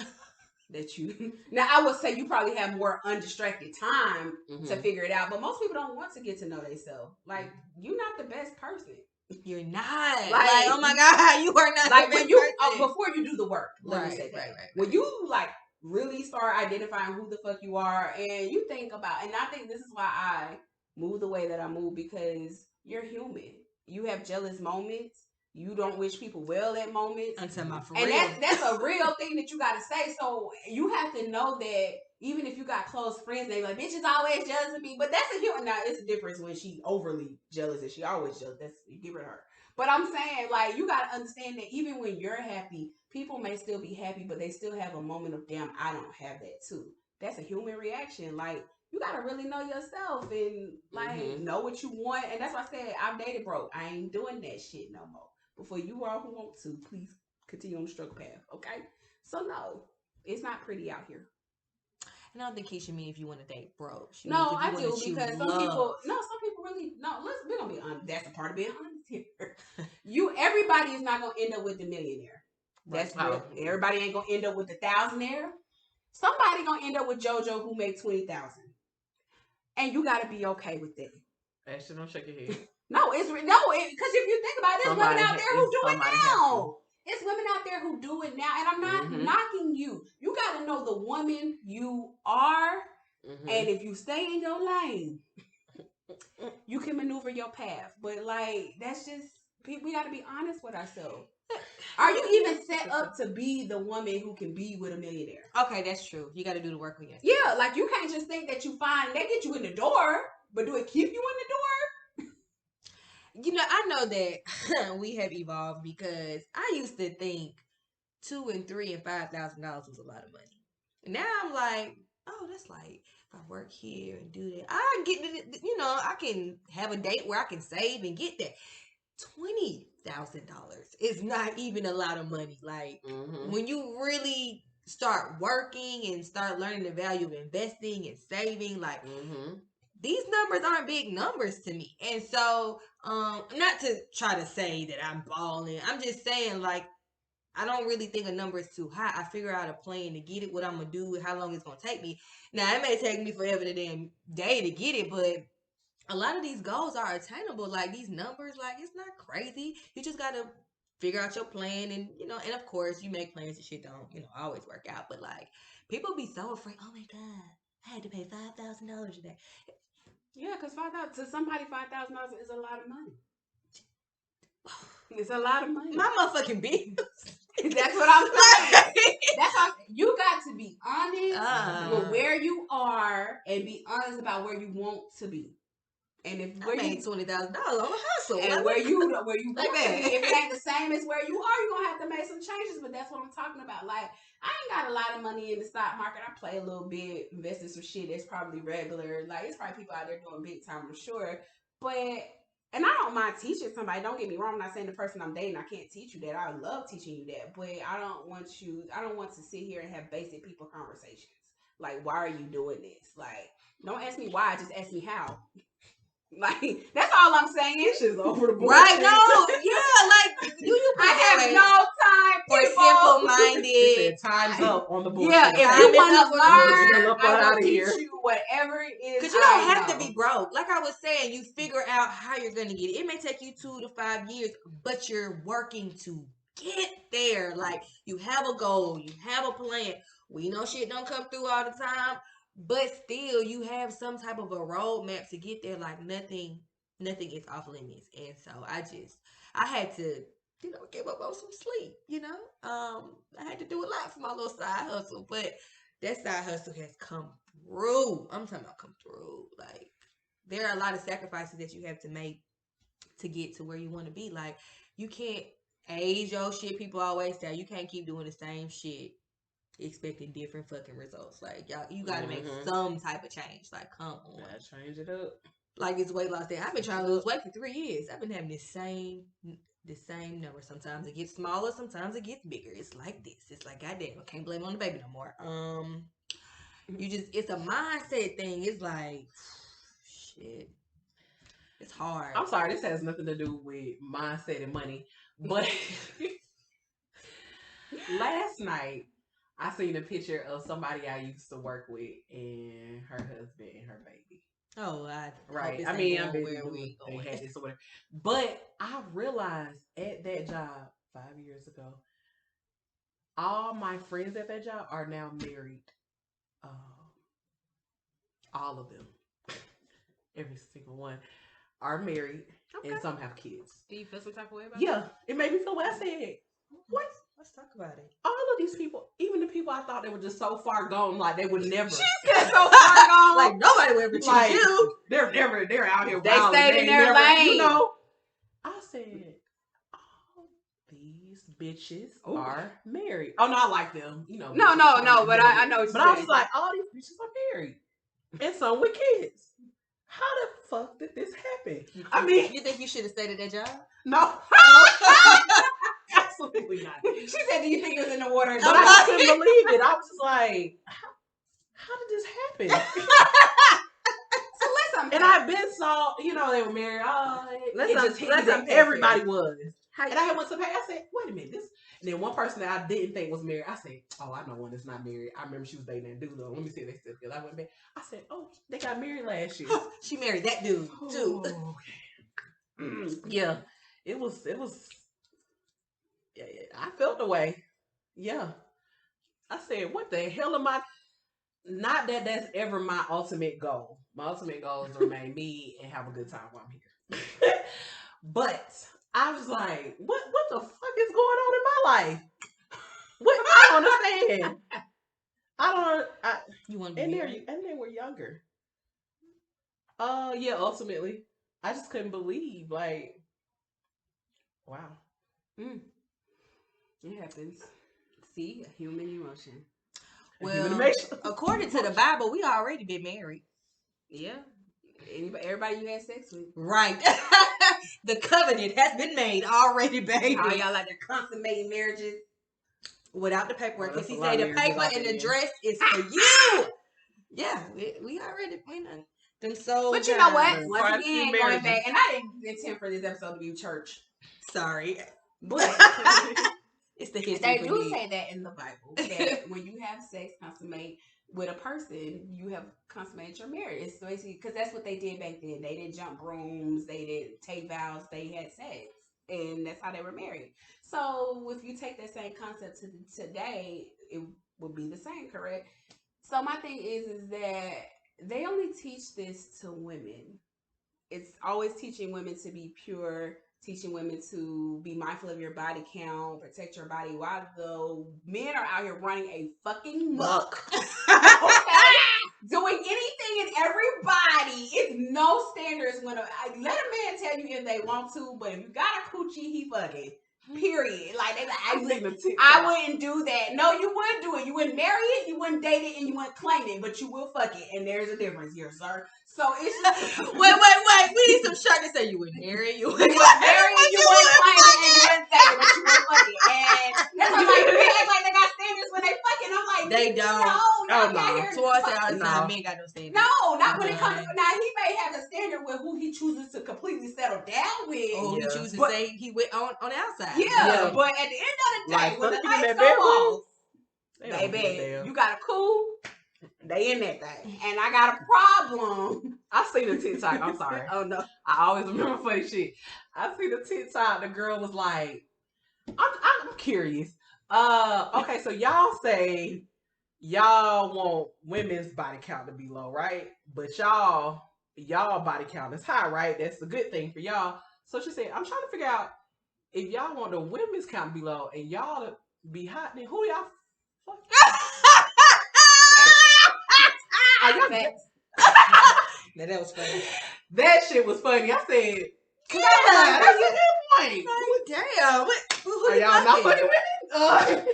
[SPEAKER 2] That you now I would say you probably have more undistracted time to figure it out, but most people don't want to get to know themselves. Like you're not the best person.
[SPEAKER 3] You're not. Like oh my God, you are not like the best person.
[SPEAKER 2] Before you do the work. Let me say that. Right. When you like really start identifying who the fuck you are, and you think about, and I think this is why I move the way that I move because you're human. You have jealous moments. You don't wish people well at moments. And that's a real thing that you got to say. So you have to know that even if you got close friends, they like, bitch is always jealous of me. But that's a human. Now, it's a difference when she overly jealous and she always jealous. That's, you give it her. But I'm saying, like, you got to understand that even when you're happy, people may still be happy, but they still have a moment of, damn, I don't have that too. That's a human reaction. Like, you got to really know yourself and, like, know what you want. And that's why I said, I've dated broke. I ain't doing that shit no more. But for you all who want to, please continue on the struggle path, okay? So, no, it's not pretty out here.
[SPEAKER 3] And I don't think Keisha mean if you want to date broke.
[SPEAKER 2] No, I do because some people really, we're going to be honest. That's a part of being honest here. Everybody is not going to end up with the millionaire. That's real. Everybody ain't going to end up with the thousandaire. Somebody going to end up with JoJo who make $20,000. And you got to be okay with that.
[SPEAKER 1] Ashley, don't shake your head.
[SPEAKER 2] No, because if you think about it, there's women out there who do it now. It's women out there who do it now, and I'm not knocking you. You got to know the woman you are, and if you stay in your lane, you can maneuver your path. But like, that's just we got to be honest with ourselves. Are you even set up to be the woman who can be with a millionaire?
[SPEAKER 3] Okay, that's true. You got to do the work with yourself.
[SPEAKER 2] Yeah, like you can't just think that you find they get you in the door, but do it keep you in the door?
[SPEAKER 3] You know, I know that we have evolved because I used to think $2,000 and $3,000 and $5,000 was a lot of money. Now I'm like, oh, that's like if I work here and do that, I get it. You know, I can have a date where I can save and get that. $20,000 is not even a lot of money. Like when you really start working and start learning the value of investing and saving, like. These numbers aren't big numbers to me. And so, not to try to say that I'm balling. I'm just saying, like, I don't really think a number is too high. I figure out a plan to get it, what I'm going to do, how long it's going to take me. Now, it may take me forever the damn day to get it, but a lot of these goals are attainable. Like, these numbers, like, it's not crazy. You just got to figure out your plan and, you know, and of course, you make plans and shit don't, you know, always work out. But, like, people be so afraid. Oh, my God, I had to pay $5,000 today.
[SPEAKER 2] Yeah, because to somebody, $5,000 is a lot of money. It's a lot of money.
[SPEAKER 3] My motherfucking bills.
[SPEAKER 2] That's what I'm saying. That's why you got to be honest are and be honest about where you want to be. And if
[SPEAKER 3] I made $20,000 on a hustle,
[SPEAKER 2] and where you want to be, if it ain't the same as where you are, you're gonna have to make some changes. But that's what I'm talking about. Like, I ain't got a lot of money in the stock market. I play a little bit, invest in some shit that's probably regular. Like, it's probably people out there doing big time, I'm sure. But and I don't mind teaching somebody. Don't get me wrong. I'm not saying the person I'm dating, I can't teach you that. I love teaching you that. But I don't want to sit here and have basic people conversations. Like, why are you doing this? Like, don't ask me why. Just ask me how. Like, that's all I'm saying.
[SPEAKER 1] Shit's over the board.
[SPEAKER 3] Right? No, yeah, like you
[SPEAKER 2] I have no time
[SPEAKER 3] for simple-minded.
[SPEAKER 1] Time's up on the bullshit.
[SPEAKER 2] Yeah, if
[SPEAKER 3] Time
[SPEAKER 2] you
[SPEAKER 3] is
[SPEAKER 2] want
[SPEAKER 3] up
[SPEAKER 2] to
[SPEAKER 3] on the bullshit.
[SPEAKER 2] learn,
[SPEAKER 1] Up
[SPEAKER 2] I
[SPEAKER 1] out
[SPEAKER 2] will
[SPEAKER 1] of
[SPEAKER 2] teach
[SPEAKER 1] here.
[SPEAKER 2] you whatever it is.
[SPEAKER 3] Because you don't have to be broke. Like I was saying, you figure out how you're going to get it. It may take you 2 to 5 years, but you're working to get there. Like, you have a goal, you have a plan. We know shit don't come through all the time, but still, you have some type of a roadmap to get there. Like, nothing is off limits. And so I had to, give up on some sleep, I had to do a lot for my little side hustle, but that side hustle has come through. I'm talking about come through. Like, there are a lot of sacrifices that you have to make to get to where you want to be. Like, you can't age your shit. People always say you can't keep doing the same shit expecting different fucking results. Like, y'all, you got to make some type of change. Like, come on.
[SPEAKER 1] Yeah, change it up.
[SPEAKER 3] Like, it's weight loss day. I've been trying to lose weight for 3 years. I've been having the same number. Sometimes it gets smaller, sometimes it gets bigger. It's like this. It's like, goddamn, I can't blame it on the baby no more. It's a mindset thing. It's like, shit. It's hard.
[SPEAKER 1] I'm sorry, this has nothing to do with mindset and money, but last night I seen a picture of somebody I used to work with and her husband and her baby.
[SPEAKER 3] Oh,
[SPEAKER 1] right. I mean, I'm busy doing they had this or whatever. But I realized at that job 5 years ago, all my friends at that job are now married. All of them, every single one, are married, and some have kids.
[SPEAKER 2] Do you feel some type of way about
[SPEAKER 1] Yeah, it made me feel what I said. What?
[SPEAKER 3] Let's talk about it.
[SPEAKER 1] All of these people, even the people I thought they were just so far gone, like they would never.
[SPEAKER 2] She said so far gone.
[SPEAKER 3] Like, nobody would ever choose you.
[SPEAKER 1] They're out here.
[SPEAKER 2] They stayed in their lane.
[SPEAKER 1] I said, all these bitches are married. Oh no, I like them.
[SPEAKER 2] No, but I know.
[SPEAKER 1] But I was like, all these bitches are married, and some with kids. How the fuck did this happen?
[SPEAKER 3] You think you should have stayed at that job?
[SPEAKER 1] No. Absolutely not.
[SPEAKER 2] She said, do you think it was in the water?
[SPEAKER 1] But I couldn't believe it. I was just like, how did this happen?
[SPEAKER 2] So listen.
[SPEAKER 1] And I've been saw, they were married. Everybody was. And I went to pay. I said, wait a minute. And then one person that I didn't think was married, I said, oh, I know one that's not married. I remember she was dating that dude though. Let me see if they still together. I went back. I said, oh, they got married last year.
[SPEAKER 3] She married that dude too.
[SPEAKER 1] Okay. Yeah. It was. Yeah, I felt the way. Yeah. I said, what the hell am I? Not that that's ever my ultimate goal. My ultimate goal is to remain me and have a good time while I'm here. But I was like, what the fuck is going on in my life? What? I don't understand.
[SPEAKER 3] You want to be married?
[SPEAKER 1] And they were younger. Yeah, ultimately. I just couldn't believe, like, wow.
[SPEAKER 2] It happens. See, a human emotion.
[SPEAKER 3] Well, according to the Bible, we already been married.
[SPEAKER 2] Yeah. Everybody you had sex with.
[SPEAKER 3] Right. The covenant has been made already, baby.
[SPEAKER 2] How y'all like to consummate marriages?
[SPEAKER 3] Without the paperwork. Because he said the paper and the dress is for you. Yeah, we already them soul.
[SPEAKER 2] But you know what? Once again, going back, and I didn't intend for this episode to be church.
[SPEAKER 3] Sorry.
[SPEAKER 2] But
[SPEAKER 3] it's the history.
[SPEAKER 2] They do say that in the Bible that when you have sex consummate with a person, you have consummated your marriage. It's basically because that's what they did back then. They didn't jump brooms, they didn't take vows, they had sex, and that's how they were married. So if you take that same concept to today, it would be the same, correct? So my thing is that they only teach this to women. It's always teaching women to be pure, teaching women to be mindful of your body count, protect your body, while the men are out here running a fucking muck. Okay? doing anything and everybody. It's no standards when let a man tell you if they want to, but if you got a coochie, he fucking. Period. Like they like, I wouldn't do that. No, you wouldn't do it. You wouldn't marry it, you wouldn't date it, and you wouldn't claim it, but you will fuck it. And there's a difference here, sir. So it's just
[SPEAKER 3] wait. We need some shirt to say you wouldn't marry it, you wouldn't marry it,
[SPEAKER 2] you wouldn't claim it, and you wouldn't date it, but you will fuck it. And that's why like men act like they got standards when they fucking. I'm like,
[SPEAKER 3] they don't.
[SPEAKER 2] No.
[SPEAKER 3] So I say all the time, men got no standards.
[SPEAKER 2] No, not when it comes to now. He may have a standard with who he chooses to completely settle down with.
[SPEAKER 3] Or he chooses to say he went on the outside.
[SPEAKER 2] Yeah, but at the end of the day, when the lights go off, baby, you got a cool. They in that thing, and I got a problem.
[SPEAKER 1] I seen a TikTok. I'm sorry.
[SPEAKER 2] Oh no,
[SPEAKER 1] I always remember funny shit. I seen a TikTok. The girl was like, "I'm curious. Okay, so y'all say y'all want women's body count to be low, right? But y'all body count is high, right? That's a good thing for y'all." So she said, "I'm trying to figure out if y'all want the women's count to be low and y'all to be hot. Then who y'all fuck?"
[SPEAKER 3] That was funny.
[SPEAKER 1] That shit was funny. I said,
[SPEAKER 3] yeah,
[SPEAKER 1] that's a good point.
[SPEAKER 3] Damn. Who
[SPEAKER 1] are y'all not fucking women?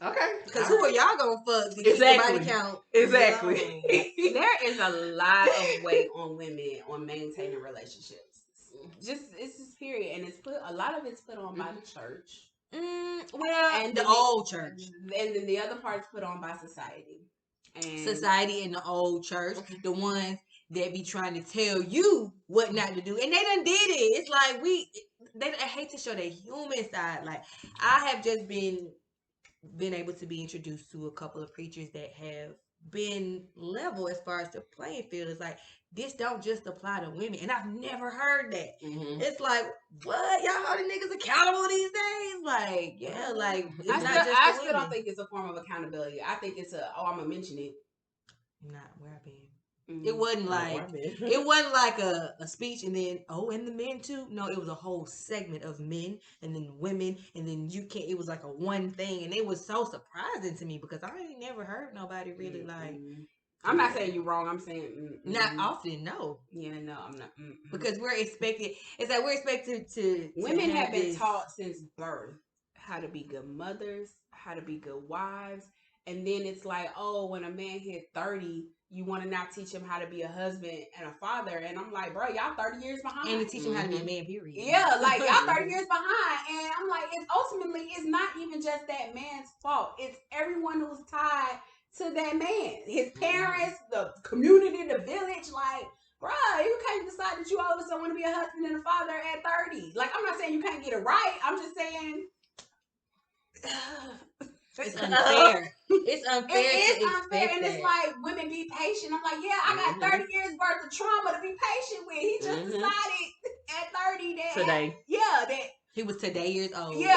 [SPEAKER 1] Okay.
[SPEAKER 3] Because who are y'all gonna fuck to
[SPEAKER 1] exactly.
[SPEAKER 3] Body count?
[SPEAKER 1] Exactly.
[SPEAKER 2] There is a lot of weight on women on maintaining relationships. It's just period, and a lot of it's put on by the church.
[SPEAKER 3] And the old church,
[SPEAKER 2] and then the other part is put on by society. And
[SPEAKER 3] society and the old church, the ones that be trying to tell you what not to do, and they done did it. It's like they hate to show their human side. Like I have just been able to be introduced to a couple of preachers that have been level as far as the playing field. It's like this don't just apply to women, and I've never heard that. Mm-hmm. It's like, what, y'all holding niggas accountable these days? Like, yeah, like
[SPEAKER 2] I still don't think it's a form of accountability. I think it's I'm gonna mention it.
[SPEAKER 3] Not where I've been. Mm-hmm. It wasn't like a speech and then and the men too. No, it was a whole segment of men and then women and then it was like a one thing, and it was so surprising to me because I ain't never heard nobody really like.
[SPEAKER 2] I'm not saying you're wrong. I'm saying
[SPEAKER 3] not often. No.
[SPEAKER 2] Yeah, no, I'm not.
[SPEAKER 3] Because we're expected. It's like we're expected to.
[SPEAKER 2] Women have been taught since birth how to be good mothers, how to be good wives, and then it's like, when a man hit 30, you want to now teach him how to be a husband and a father, and I'm like, bro, y'all 30 years behind.
[SPEAKER 3] And to teach him how to be a man, period.
[SPEAKER 2] Yeah, like y'all 30 years behind, and I'm like, it's not even just that man's fault. It's everyone who's tied to that man, his parents, the community, the village. Like, bruh, you can't decide that you all of a sudden want to be a husband and a father at 30. Like, I'm not saying you can't get it right. I'm just saying
[SPEAKER 3] it's unfair. It's unfair.
[SPEAKER 2] It is unfair, and it's like, women, be patient. I'm like, I got 30 years worth of trauma to be patient with. He just decided at 30 that
[SPEAKER 1] today.
[SPEAKER 2] That
[SPEAKER 3] he was today years old.
[SPEAKER 2] Yeah,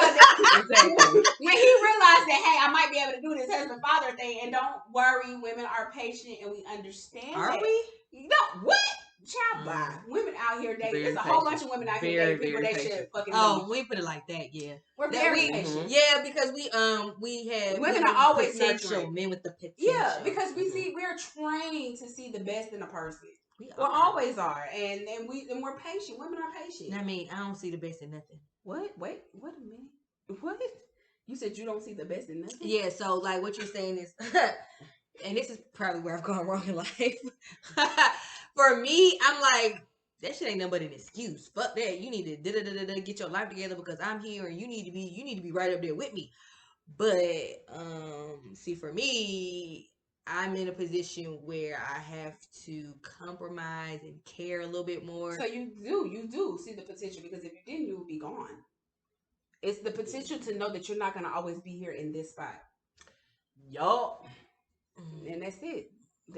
[SPEAKER 2] exactly. When he realized that, hey, I might be able to do this husband-father thing, and don't worry, women are patient and we understand.
[SPEAKER 3] Are
[SPEAKER 2] that.
[SPEAKER 3] we?
[SPEAKER 2] No, what? Child, bye. Women out here dating. There's a whole bunch of women out here dating people they should fucking leave.
[SPEAKER 3] We put it like that, yeah.
[SPEAKER 2] We're very patient.
[SPEAKER 3] Yeah, because we have
[SPEAKER 2] women are always
[SPEAKER 3] potential. Men with the potential.
[SPEAKER 2] Yeah, because we're trained to see the best in a person. We always are, and we're patient. Women are patient.
[SPEAKER 3] I mean, I don't see the best in nothing.
[SPEAKER 2] What? Wait a minute. What? You said you don't see the best in nothing?
[SPEAKER 3] Yeah, so like what you're saying is, and this is probably where I've gone wrong in life. For me, I'm like, that shit ain't nothing but an excuse. Fuck that. You need to get your life together because I'm here and you need to be right up there with me. But see, for me, I'm in a position where I have to compromise and care a little bit more.
[SPEAKER 2] So you do see the potential, because if you didn't, you would be gone. It's the potential to know that you're not going to always be here in this spot.
[SPEAKER 1] Yup.
[SPEAKER 2] And that's it.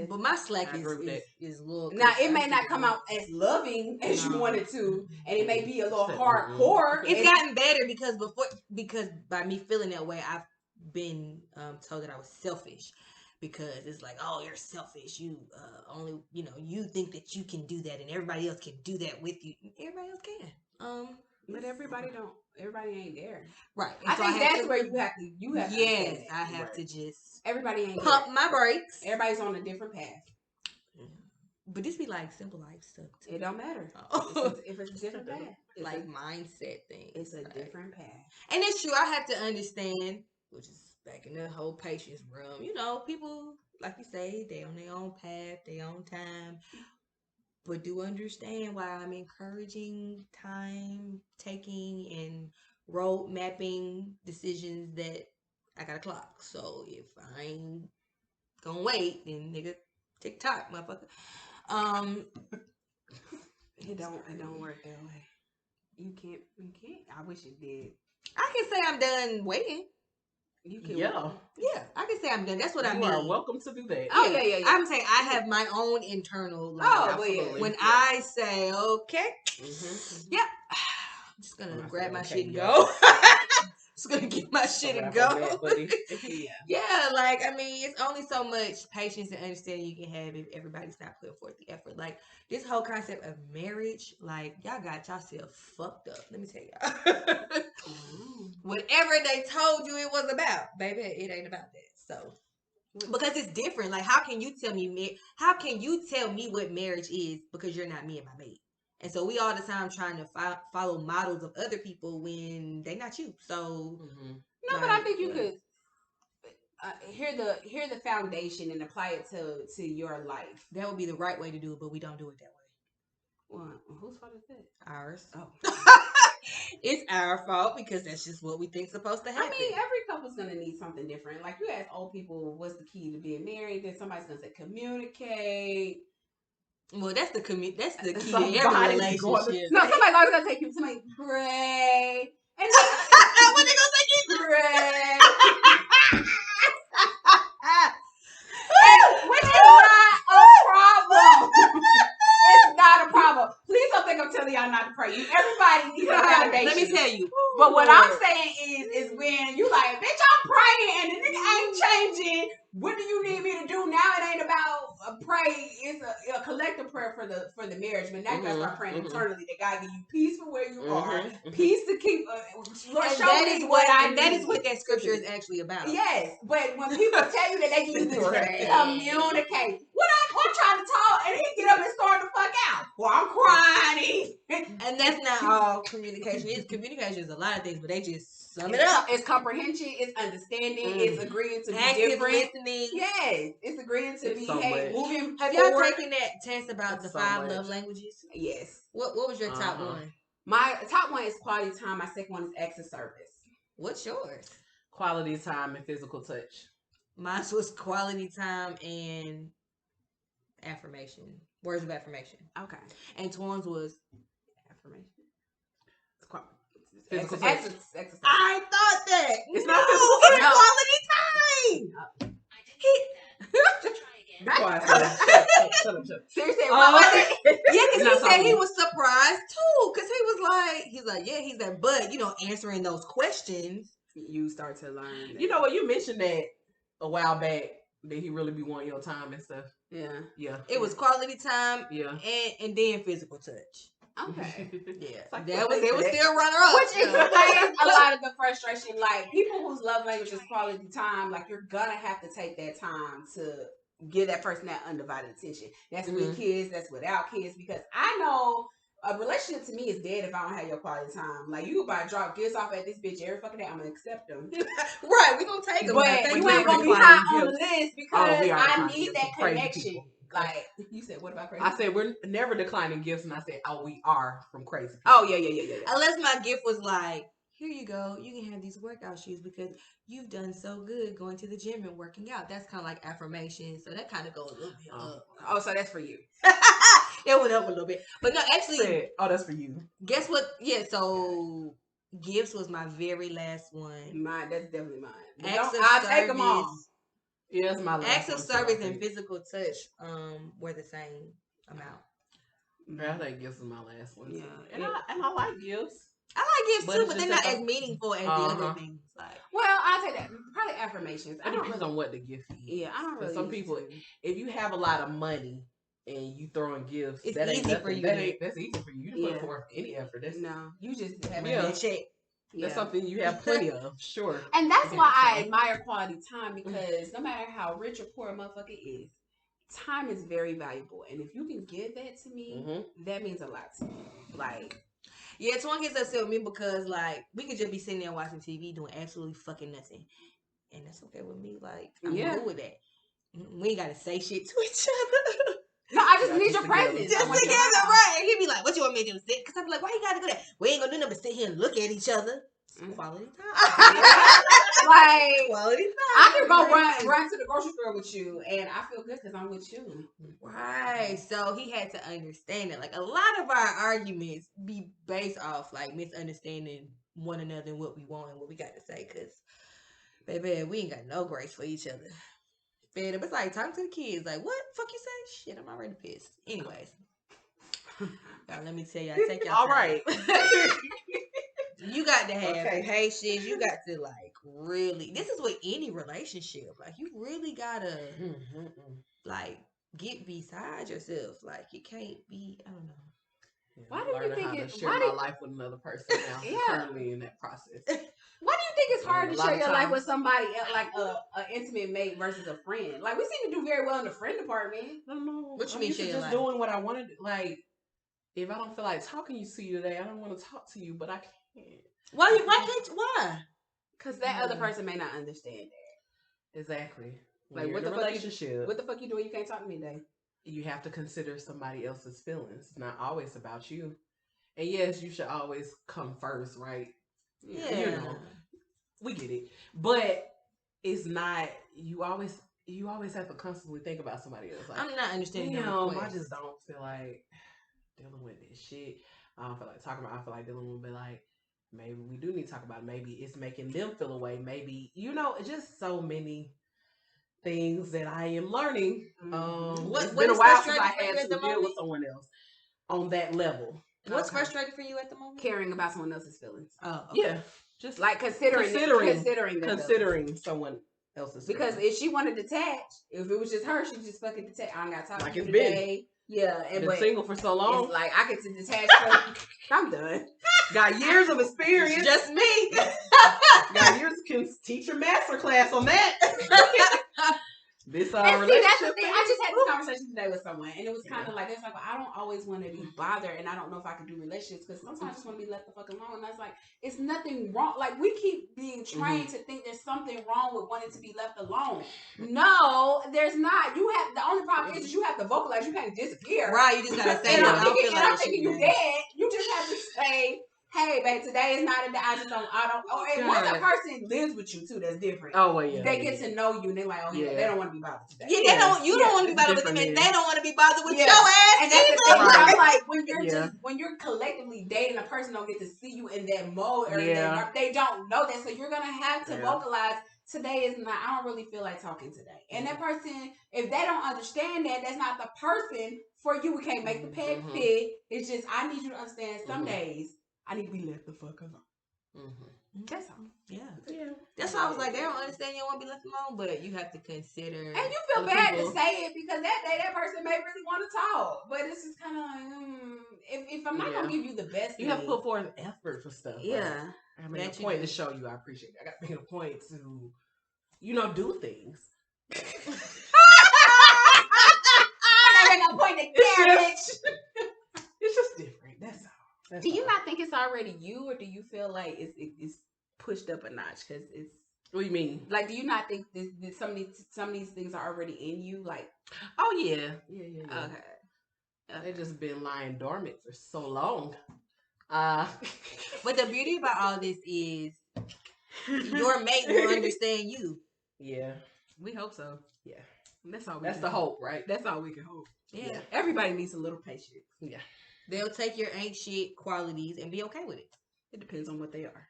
[SPEAKER 3] But my slack is little.
[SPEAKER 2] Now, it may not come out as loving as you wanted to, and it may be a little hardcore.
[SPEAKER 3] It's gotten better because by me feeling that way, I've been told that I was selfish. Because it's like, you're selfish. You only, you think that you can do that, and everybody else can do that with you. Everybody else can.
[SPEAKER 2] But everybody don't. Everybody ain't there.
[SPEAKER 3] Right.
[SPEAKER 2] I think that's where you have to.
[SPEAKER 3] Yes, I have to just.
[SPEAKER 2] Everybody ain't
[SPEAKER 3] pump my brakes.
[SPEAKER 2] Everybody's on a different path.
[SPEAKER 3] But this be like simple life stuff too.
[SPEAKER 2] It don't matter. If it's a different path. It's
[SPEAKER 3] like mindset thing.
[SPEAKER 2] It's a different path.
[SPEAKER 3] And it's true. I have to understand, which is back in the whole patience realm. You know, people, like you say, they on their own path, their own time. But do understand why I'm encouraging time taking and road mapping decisions that I got a clock. So if I ain't gonna wait, then nigga, TikTok, motherfucker.
[SPEAKER 2] It don't work that way. You can't. I wish it did.
[SPEAKER 3] I can say I'm done waiting.
[SPEAKER 2] You can.
[SPEAKER 1] Yeah,
[SPEAKER 3] I can say I'm done. That's what I mean.
[SPEAKER 1] You are welcome to do that.
[SPEAKER 2] Oh yeah.
[SPEAKER 3] I'm saying I have my own internal. Like,
[SPEAKER 1] absolutely.
[SPEAKER 3] When I say okay, yep, I'm just gonna grab my shit and go. Just gonna get my shit and go. Yeah, like I mean, it's only so much patience and understanding you can have if everybody's not putting forth the effort. Like this whole concept of marriage, like y'all got yourself fucked up. Let me tell y'all. Whatever they told you it was about, baby, it ain't about that. So because it's different. Like how can you tell me what marriage is because you're not me and my mate? And so we all the time trying to follow models of other people when they not you. So
[SPEAKER 2] no, but I think you could hear the foundation and apply it to your life.
[SPEAKER 3] That would be the right way to do it, but we don't do it that way.
[SPEAKER 2] Well, whose fault is that?
[SPEAKER 3] Ours.
[SPEAKER 2] Oh,
[SPEAKER 3] it's our fault because that's just what we think's supposed to happen.
[SPEAKER 2] I mean, every couple's gonna need something different. Like you ask old people, what's the key to being married? Then somebody's gonna say communicate.
[SPEAKER 3] Well, that's the key to every relationship.
[SPEAKER 2] No, somebody's always gonna take you. Somebody pray, and
[SPEAKER 3] what they gonna say?
[SPEAKER 2] Pray, which is not a problem. It's not a problem. Please don't think I'm telling y'all not to pray. Everybody needs a foundation.
[SPEAKER 3] Let me tell you.
[SPEAKER 2] But what I'm saying is when you like, bitch, I'm praying and the nigga ain't changing. What do you need me to do? Now it ain't about a pray. It's a collective prayer for the marriage. But now you gotta start praying internally that God give you peace for where you are, peace to keep. Lord, show me what I need.
[SPEAKER 3] That is what that scripture is actually about.
[SPEAKER 2] Yes, but when people tell you that they need to communicate, I'm trying to talk, and he get up and start the fuck out. Well, I'm crying.
[SPEAKER 3] And that's not all communication is. Communication is a lot of things, but they just sum it up.
[SPEAKER 2] It's comprehension, it's understanding, it's agreeing to be
[SPEAKER 3] active
[SPEAKER 2] different.
[SPEAKER 3] Listening.
[SPEAKER 2] Yes, it's agreeing to be moving.
[SPEAKER 3] Have y'all taken that test about the 5 love languages?
[SPEAKER 2] Yes.
[SPEAKER 3] What was your top one?
[SPEAKER 2] My top one is quality time. My second one is acts of service.
[SPEAKER 3] What's yours?
[SPEAKER 1] Quality time and physical touch.
[SPEAKER 3] Mine was quality time and affirmation. Words of affirmation.
[SPEAKER 2] Okay.
[SPEAKER 3] And Twan's was
[SPEAKER 2] affirmation.
[SPEAKER 1] Physical touch.
[SPEAKER 3] I thought that.
[SPEAKER 1] It's not physical touch.
[SPEAKER 3] Quality time.
[SPEAKER 1] Shut up.
[SPEAKER 2] Seriously,
[SPEAKER 3] because he said he was surprised too. Because he's like, but answering those questions,
[SPEAKER 2] you start to learn.
[SPEAKER 1] You know what? You mentioned that a while back that he really be wanting your time and stuff.
[SPEAKER 2] Yeah.
[SPEAKER 3] It was quality time.
[SPEAKER 1] Yeah.
[SPEAKER 3] And then physical touch.
[SPEAKER 2] Okay.
[SPEAKER 3] Yeah.
[SPEAKER 2] Like
[SPEAKER 3] they was still runner up.
[SPEAKER 2] Which explains a lot of the frustration. Like people whose love language is quality time, like you're gonna have to take that time to give that person that undivided attention. That's with kids, that's without kids, because I know a relationship to me is dead if I don't have your quality time. Like you about to drop gifts off at this bitch every fucking day, I'm gonna accept them.
[SPEAKER 3] Right, we gonna take them.
[SPEAKER 2] But you ain't gonna be high on the list because I need that connection. Like you said, what about crazy?
[SPEAKER 1] I said we're never declining gifts, and I said, we are from crazy people.
[SPEAKER 2] Oh yeah.
[SPEAKER 3] Unless my gift was like, here you go, you can have these workout shoes because you've done so good going to the gym and working out. That's kind of like affirmation, so that kind of goes a little bit up.
[SPEAKER 2] Oh, so that's for you.
[SPEAKER 3] It went up a little bit, but no, actually,
[SPEAKER 1] that's for you.
[SPEAKER 3] Guess what? Yeah, so gifts was my very last one.
[SPEAKER 2] That's definitely mine.
[SPEAKER 3] I'll
[SPEAKER 2] take them all.
[SPEAKER 1] Yeah, it's my last
[SPEAKER 3] acts of service and physical touch were the same amount.
[SPEAKER 1] Yeah, I think gifts is my last one.
[SPEAKER 2] Yeah,
[SPEAKER 1] and I like gifts.
[SPEAKER 3] I like gifts too, but they're not as meaningful as the other things. Like,
[SPEAKER 2] well, I'll take that. Probably affirmations.
[SPEAKER 1] It depends on what the gift is.
[SPEAKER 2] Yeah, I don't really.
[SPEAKER 1] Some people, if you have a lot of money and you throwing gifts,
[SPEAKER 3] it's easy for you.
[SPEAKER 1] That's easy for you. You put forth any effort.
[SPEAKER 2] No, you just have
[SPEAKER 3] that check.
[SPEAKER 1] That's something you have plenty of, sure.
[SPEAKER 2] And that's why I admire quality time, because no matter how rich or poor a motherfucker is, time is very valuable. And if you can give that to me, that means a lot to me. Like,
[SPEAKER 3] yeah, Twan gets upset with me because, like, we could just be sitting there watching TV doing absolutely fucking nothing. And that's okay with me. Like, I'm cool with that. We ain't got to say shit to each other.
[SPEAKER 2] No, I just need your presence.
[SPEAKER 3] Just together, right? And he'd be like, what you want me to do? Sit? Because I'd be like, why you got to do that? We ain't going to do nothing but sit here and look at each other. Quality time.
[SPEAKER 2] Like,
[SPEAKER 3] quality time.
[SPEAKER 2] I can go run to the grocery store with you, and I feel good because I'm with you.
[SPEAKER 3] Right. So he had to understand it. Like, a lot of our arguments be based off, like, misunderstanding one another and what we want and what we got to say. Because, baby, we ain't got no grace for each other. But it's like, talk to the kids. Like, what the fuck you say? Shit, I'm already pissed. Anyways. Y'all, let me tell you, I take y'all
[SPEAKER 1] all
[SPEAKER 3] time.
[SPEAKER 1] right.
[SPEAKER 3] You got to have patience. You got to, like, really. This is with any relationship. Like, you really got to, like, get beside yourself. Like, it can't be, I don't know.
[SPEAKER 1] Yeah, why do you think it's share my life with another person now? Yeah. Currently in that process.
[SPEAKER 2] Why do you think it's hard to share your life with somebody like a intimate mate versus a friend? Like, we seem to do very well in the friend department.
[SPEAKER 1] I don't know.
[SPEAKER 3] What you mean share your life?
[SPEAKER 1] Just doing what I want to do. Like, if I don't feel like talking to you today, I don't want to talk to you, but I can't.
[SPEAKER 3] Why?
[SPEAKER 2] Because that other person may not understand that.
[SPEAKER 1] Exactly.
[SPEAKER 2] Like, what the fuck you doing? You can't talk to me today.
[SPEAKER 1] You have to consider somebody else's feelings. It's not always about you. And yes, you should always come first, right?
[SPEAKER 3] Yeah.
[SPEAKER 1] You know, we get it. But it's not, you always have to constantly think about somebody else. Like,
[SPEAKER 3] I'm not understanding.
[SPEAKER 1] I just don't feel like dealing with this shit. I don't feel like talking about it. I feel like dealing with it, like, maybe we do need to talk about it. Maybe it's making them feel away. Maybe, just so many things that I am learning. It's been a while since I had to deal with someone else on that level.
[SPEAKER 3] What's frustrating for you at the moment?
[SPEAKER 2] Caring about someone else's feelings.
[SPEAKER 3] Oh, okay.
[SPEAKER 1] Yeah. Just
[SPEAKER 2] like considering
[SPEAKER 1] someone else's feelings.
[SPEAKER 2] Because if she wanted to detach, if it was just her, she'd just fucking detach. I don't got time
[SPEAKER 1] like
[SPEAKER 2] to
[SPEAKER 1] it's
[SPEAKER 2] today.
[SPEAKER 1] Yeah, and been single for so long.
[SPEAKER 2] It's like I get to detach. I'm done.
[SPEAKER 1] Got years of experience.
[SPEAKER 3] Just me.
[SPEAKER 1] Got years. Can teach your master class on that. This
[SPEAKER 2] relationship. See, that's the thing. I just had this conversation today with someone, and it was kind of like, it's like, well, I don't always want to be bothered, and I don't know if I can do relationships because sometimes I just want to be left the fuck alone. And I was like, it's nothing wrong. Like, we keep being trained to think there's something wrong with wanting to be left alone. No, there's not. You have the only problem is you have to vocalize. You can't disappear.
[SPEAKER 3] Right? You just gotta say.
[SPEAKER 2] And I'm thinking you dead. You just have to say, hey, babe, today is not a day. I don't. Oh, and once a person lives with you too, that's different.
[SPEAKER 1] Oh, well, yeah.
[SPEAKER 2] They get to know you, and they're like, oh, yeah, they don't want to be bothered today.
[SPEAKER 3] Yeah, they don't. You don't want to be bothered with them, and they don't want to be bothered with your ass.
[SPEAKER 2] And that's the thing. Right. I'm like, when you're collectively dating, a person don't get to see you in that mode, or they don't know that, so you're gonna have to vocalize. Today is not. I don't really feel like talking today. And that person, if they don't understand that, that's not the person for you. We can't make the peg fit. It's just I need you to understand. Some days I need to be left the fuck alone. That's all.
[SPEAKER 3] Yeah. That's why I was like, they don't understand you don't want to be left alone, but you have to consider.
[SPEAKER 2] And you feel bad to say it because that day that person may really want to talk, but it's just kind of like, if I'm not gonna give you the best,
[SPEAKER 1] you have to put forth effort for stuff.
[SPEAKER 2] Yeah.
[SPEAKER 1] Right? I made a point to show you I appreciate it. I got to make a point to, do things.
[SPEAKER 2] I make a point to care, bitch.
[SPEAKER 1] It's just different. That's all.
[SPEAKER 2] Do you not think it's already you, or do you feel like it's pushed up a notch? Because it's.
[SPEAKER 1] What do you mean?
[SPEAKER 2] Like, do you not think that some of these things are already in you? Like,
[SPEAKER 1] oh yeah.
[SPEAKER 2] Okay.
[SPEAKER 1] They've just been lying dormant for so long.
[SPEAKER 3] But the beauty about all this is your mate will understand you.
[SPEAKER 1] Yeah.
[SPEAKER 2] We hope so.
[SPEAKER 1] Yeah.
[SPEAKER 2] That's the hope, right? That's all we can hope.
[SPEAKER 3] Yeah.
[SPEAKER 2] Everybody needs a little patience.
[SPEAKER 1] Yeah.
[SPEAKER 3] They'll take your ain't shit qualities and be okay with it.
[SPEAKER 2] It depends on what they are.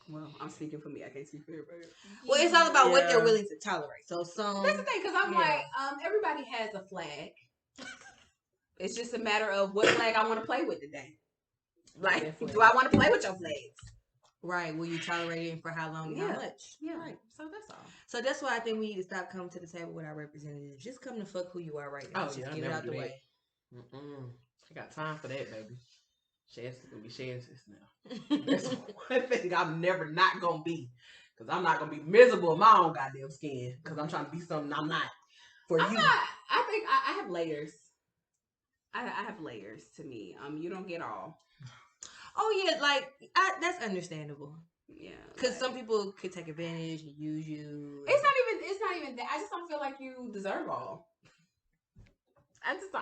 [SPEAKER 2] Well, I'm speaking for me. I can't speak for everybody.
[SPEAKER 3] Well, it's all about what they're willing to tolerate. So
[SPEAKER 2] that's the thing, because I'm like, everybody has a flag. It's just a matter of what flag I want to play with today. Like, do I want to play with your flags?
[SPEAKER 3] Right. Will you tolerate it for how long and how much?
[SPEAKER 2] Yeah.
[SPEAKER 3] Right.
[SPEAKER 2] So that's all.
[SPEAKER 3] So that's why I think we need to stop coming to the table with our representatives. Just come to fuck who you are right now. Just get it out the way.
[SPEAKER 1] I got time for that, baby. Chances gonna be chances now. That's one thing I'm never not gonna be. Cause I'm not gonna be miserable in my own goddamn skin. Cause I'm trying to be something I'm not. For you.
[SPEAKER 2] I think I have layers. I have layers to me. You don't get all.
[SPEAKER 3] Oh yeah, like that's understandable.
[SPEAKER 2] Yeah,
[SPEAKER 3] because some people could take advantage and use you.
[SPEAKER 2] It's not even that. I just don't feel like you deserve all. I just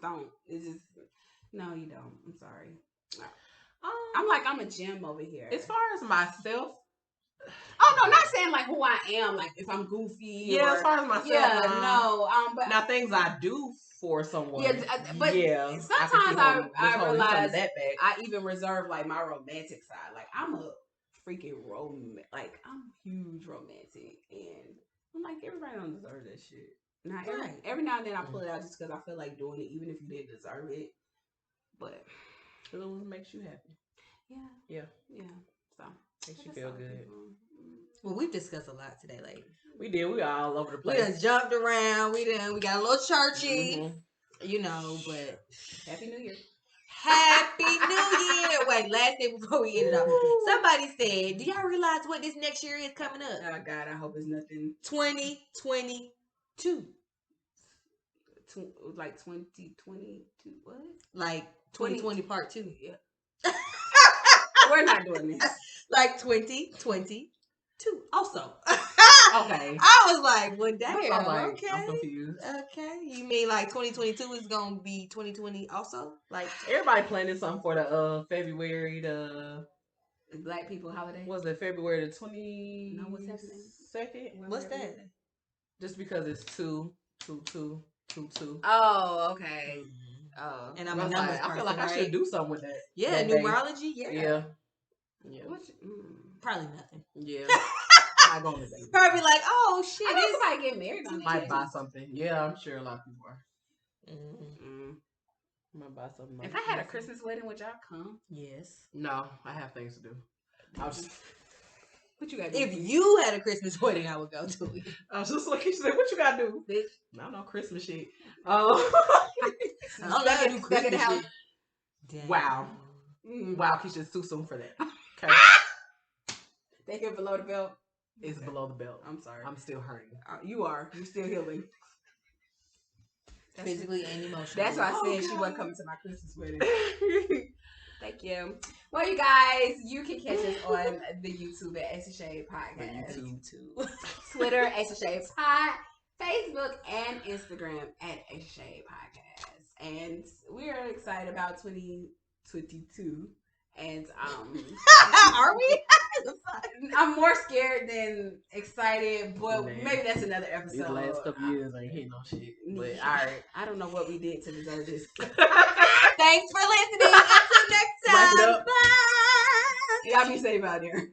[SPEAKER 2] don't. It's just no, you don't. I'm sorry. I'm a gem over here.
[SPEAKER 1] As far as myself.
[SPEAKER 2] Oh no, not saying like who I am, like if I'm goofy.
[SPEAKER 1] Yeah, as far as myself.
[SPEAKER 2] Yeah, no. But
[SPEAKER 1] now things I do for someone.
[SPEAKER 2] Yeah, but sometimes I realize that back. I even reserve like my romantic side. Like I'm a freaking I'm huge romantic, and I'm like everybody don't deserve that shit. Not every now and then I pull it out just because I feel like doing it, even if you didn't deserve it. But
[SPEAKER 1] it makes you happy. Yeah.
[SPEAKER 2] So
[SPEAKER 1] makes you feel good.
[SPEAKER 3] Well, we've discussed a lot today. Like
[SPEAKER 1] we did. We were all over the place.
[SPEAKER 3] We done jumped around. We got a little churchy, you know. But
[SPEAKER 2] Happy New Year.
[SPEAKER 3] Happy New Year. Wait, last thing before we end it off. Somebody said, do y'all realize what this next year is coming up?
[SPEAKER 2] Oh, God, I hope it's nothing.
[SPEAKER 3] 2022.
[SPEAKER 2] Like 2022. What?
[SPEAKER 3] Like 2020 part 2.
[SPEAKER 2] Yeah. We're not doing this.
[SPEAKER 3] Like 2022. Also.
[SPEAKER 1] Okay.
[SPEAKER 3] I was like, well, damn.
[SPEAKER 1] Okay. I'm confused.
[SPEAKER 3] Okay. You mean like 2022 is going to be 2020 also? Like
[SPEAKER 1] everybody planning something for the February the
[SPEAKER 2] Black People holiday.
[SPEAKER 1] Was it February the 20?
[SPEAKER 2] No, what's happening?
[SPEAKER 3] Second? What's that?
[SPEAKER 1] Just because it's 2.
[SPEAKER 2] Oh, okay.
[SPEAKER 3] Oh, and I'm a numbers person,
[SPEAKER 1] I feel like I should do something with that.
[SPEAKER 3] Yeah, numerology.
[SPEAKER 1] Yeah.
[SPEAKER 3] Probably nothing.
[SPEAKER 1] Yeah. I go with that.
[SPEAKER 3] Probably like, oh shit.
[SPEAKER 2] I guess somebody get married on
[SPEAKER 1] might buy something. Yeah, I'm sure a lot of people are. Might buy something.
[SPEAKER 2] If I had a Christmas wedding, would y'all come?
[SPEAKER 3] Yes.
[SPEAKER 1] No, I have things to do.
[SPEAKER 2] What you got to do?
[SPEAKER 3] If you had a Christmas wedding, I would go to it.
[SPEAKER 1] I was just looking. She said, "What you got to do, bitch?" I don't know Christmas shit.
[SPEAKER 3] I don't know do Christmas shit.
[SPEAKER 1] Wow. Wow, Keisha's too soon for that. Okay.
[SPEAKER 2] They hit below the belt.
[SPEAKER 1] It's below the belt.
[SPEAKER 2] I'm sorry.
[SPEAKER 1] I'm still hurting.
[SPEAKER 2] You are. You're still healing.
[SPEAKER 3] Physically and emotionally.
[SPEAKER 2] That's why I said she wasn't coming to my Christmas wedding. Thank you. Well, you guys, you can catch us on the YouTube at Extra Shade Podcast.
[SPEAKER 3] YouTube.
[SPEAKER 2] Twitter, Extra Shade Pod. Facebook and Instagram at Extra Shade Podcast. And we are excited about 2022. And
[SPEAKER 3] are we?
[SPEAKER 2] I'm more scared than excited, but maybe that's another episode.
[SPEAKER 1] These last couple years ain't hitting no shit. But alright.
[SPEAKER 2] I don't know what we did to deserve this.
[SPEAKER 3] Thanks for listening. Until next time.
[SPEAKER 1] Wrap it up.
[SPEAKER 2] Bye. Y'all be safe out there.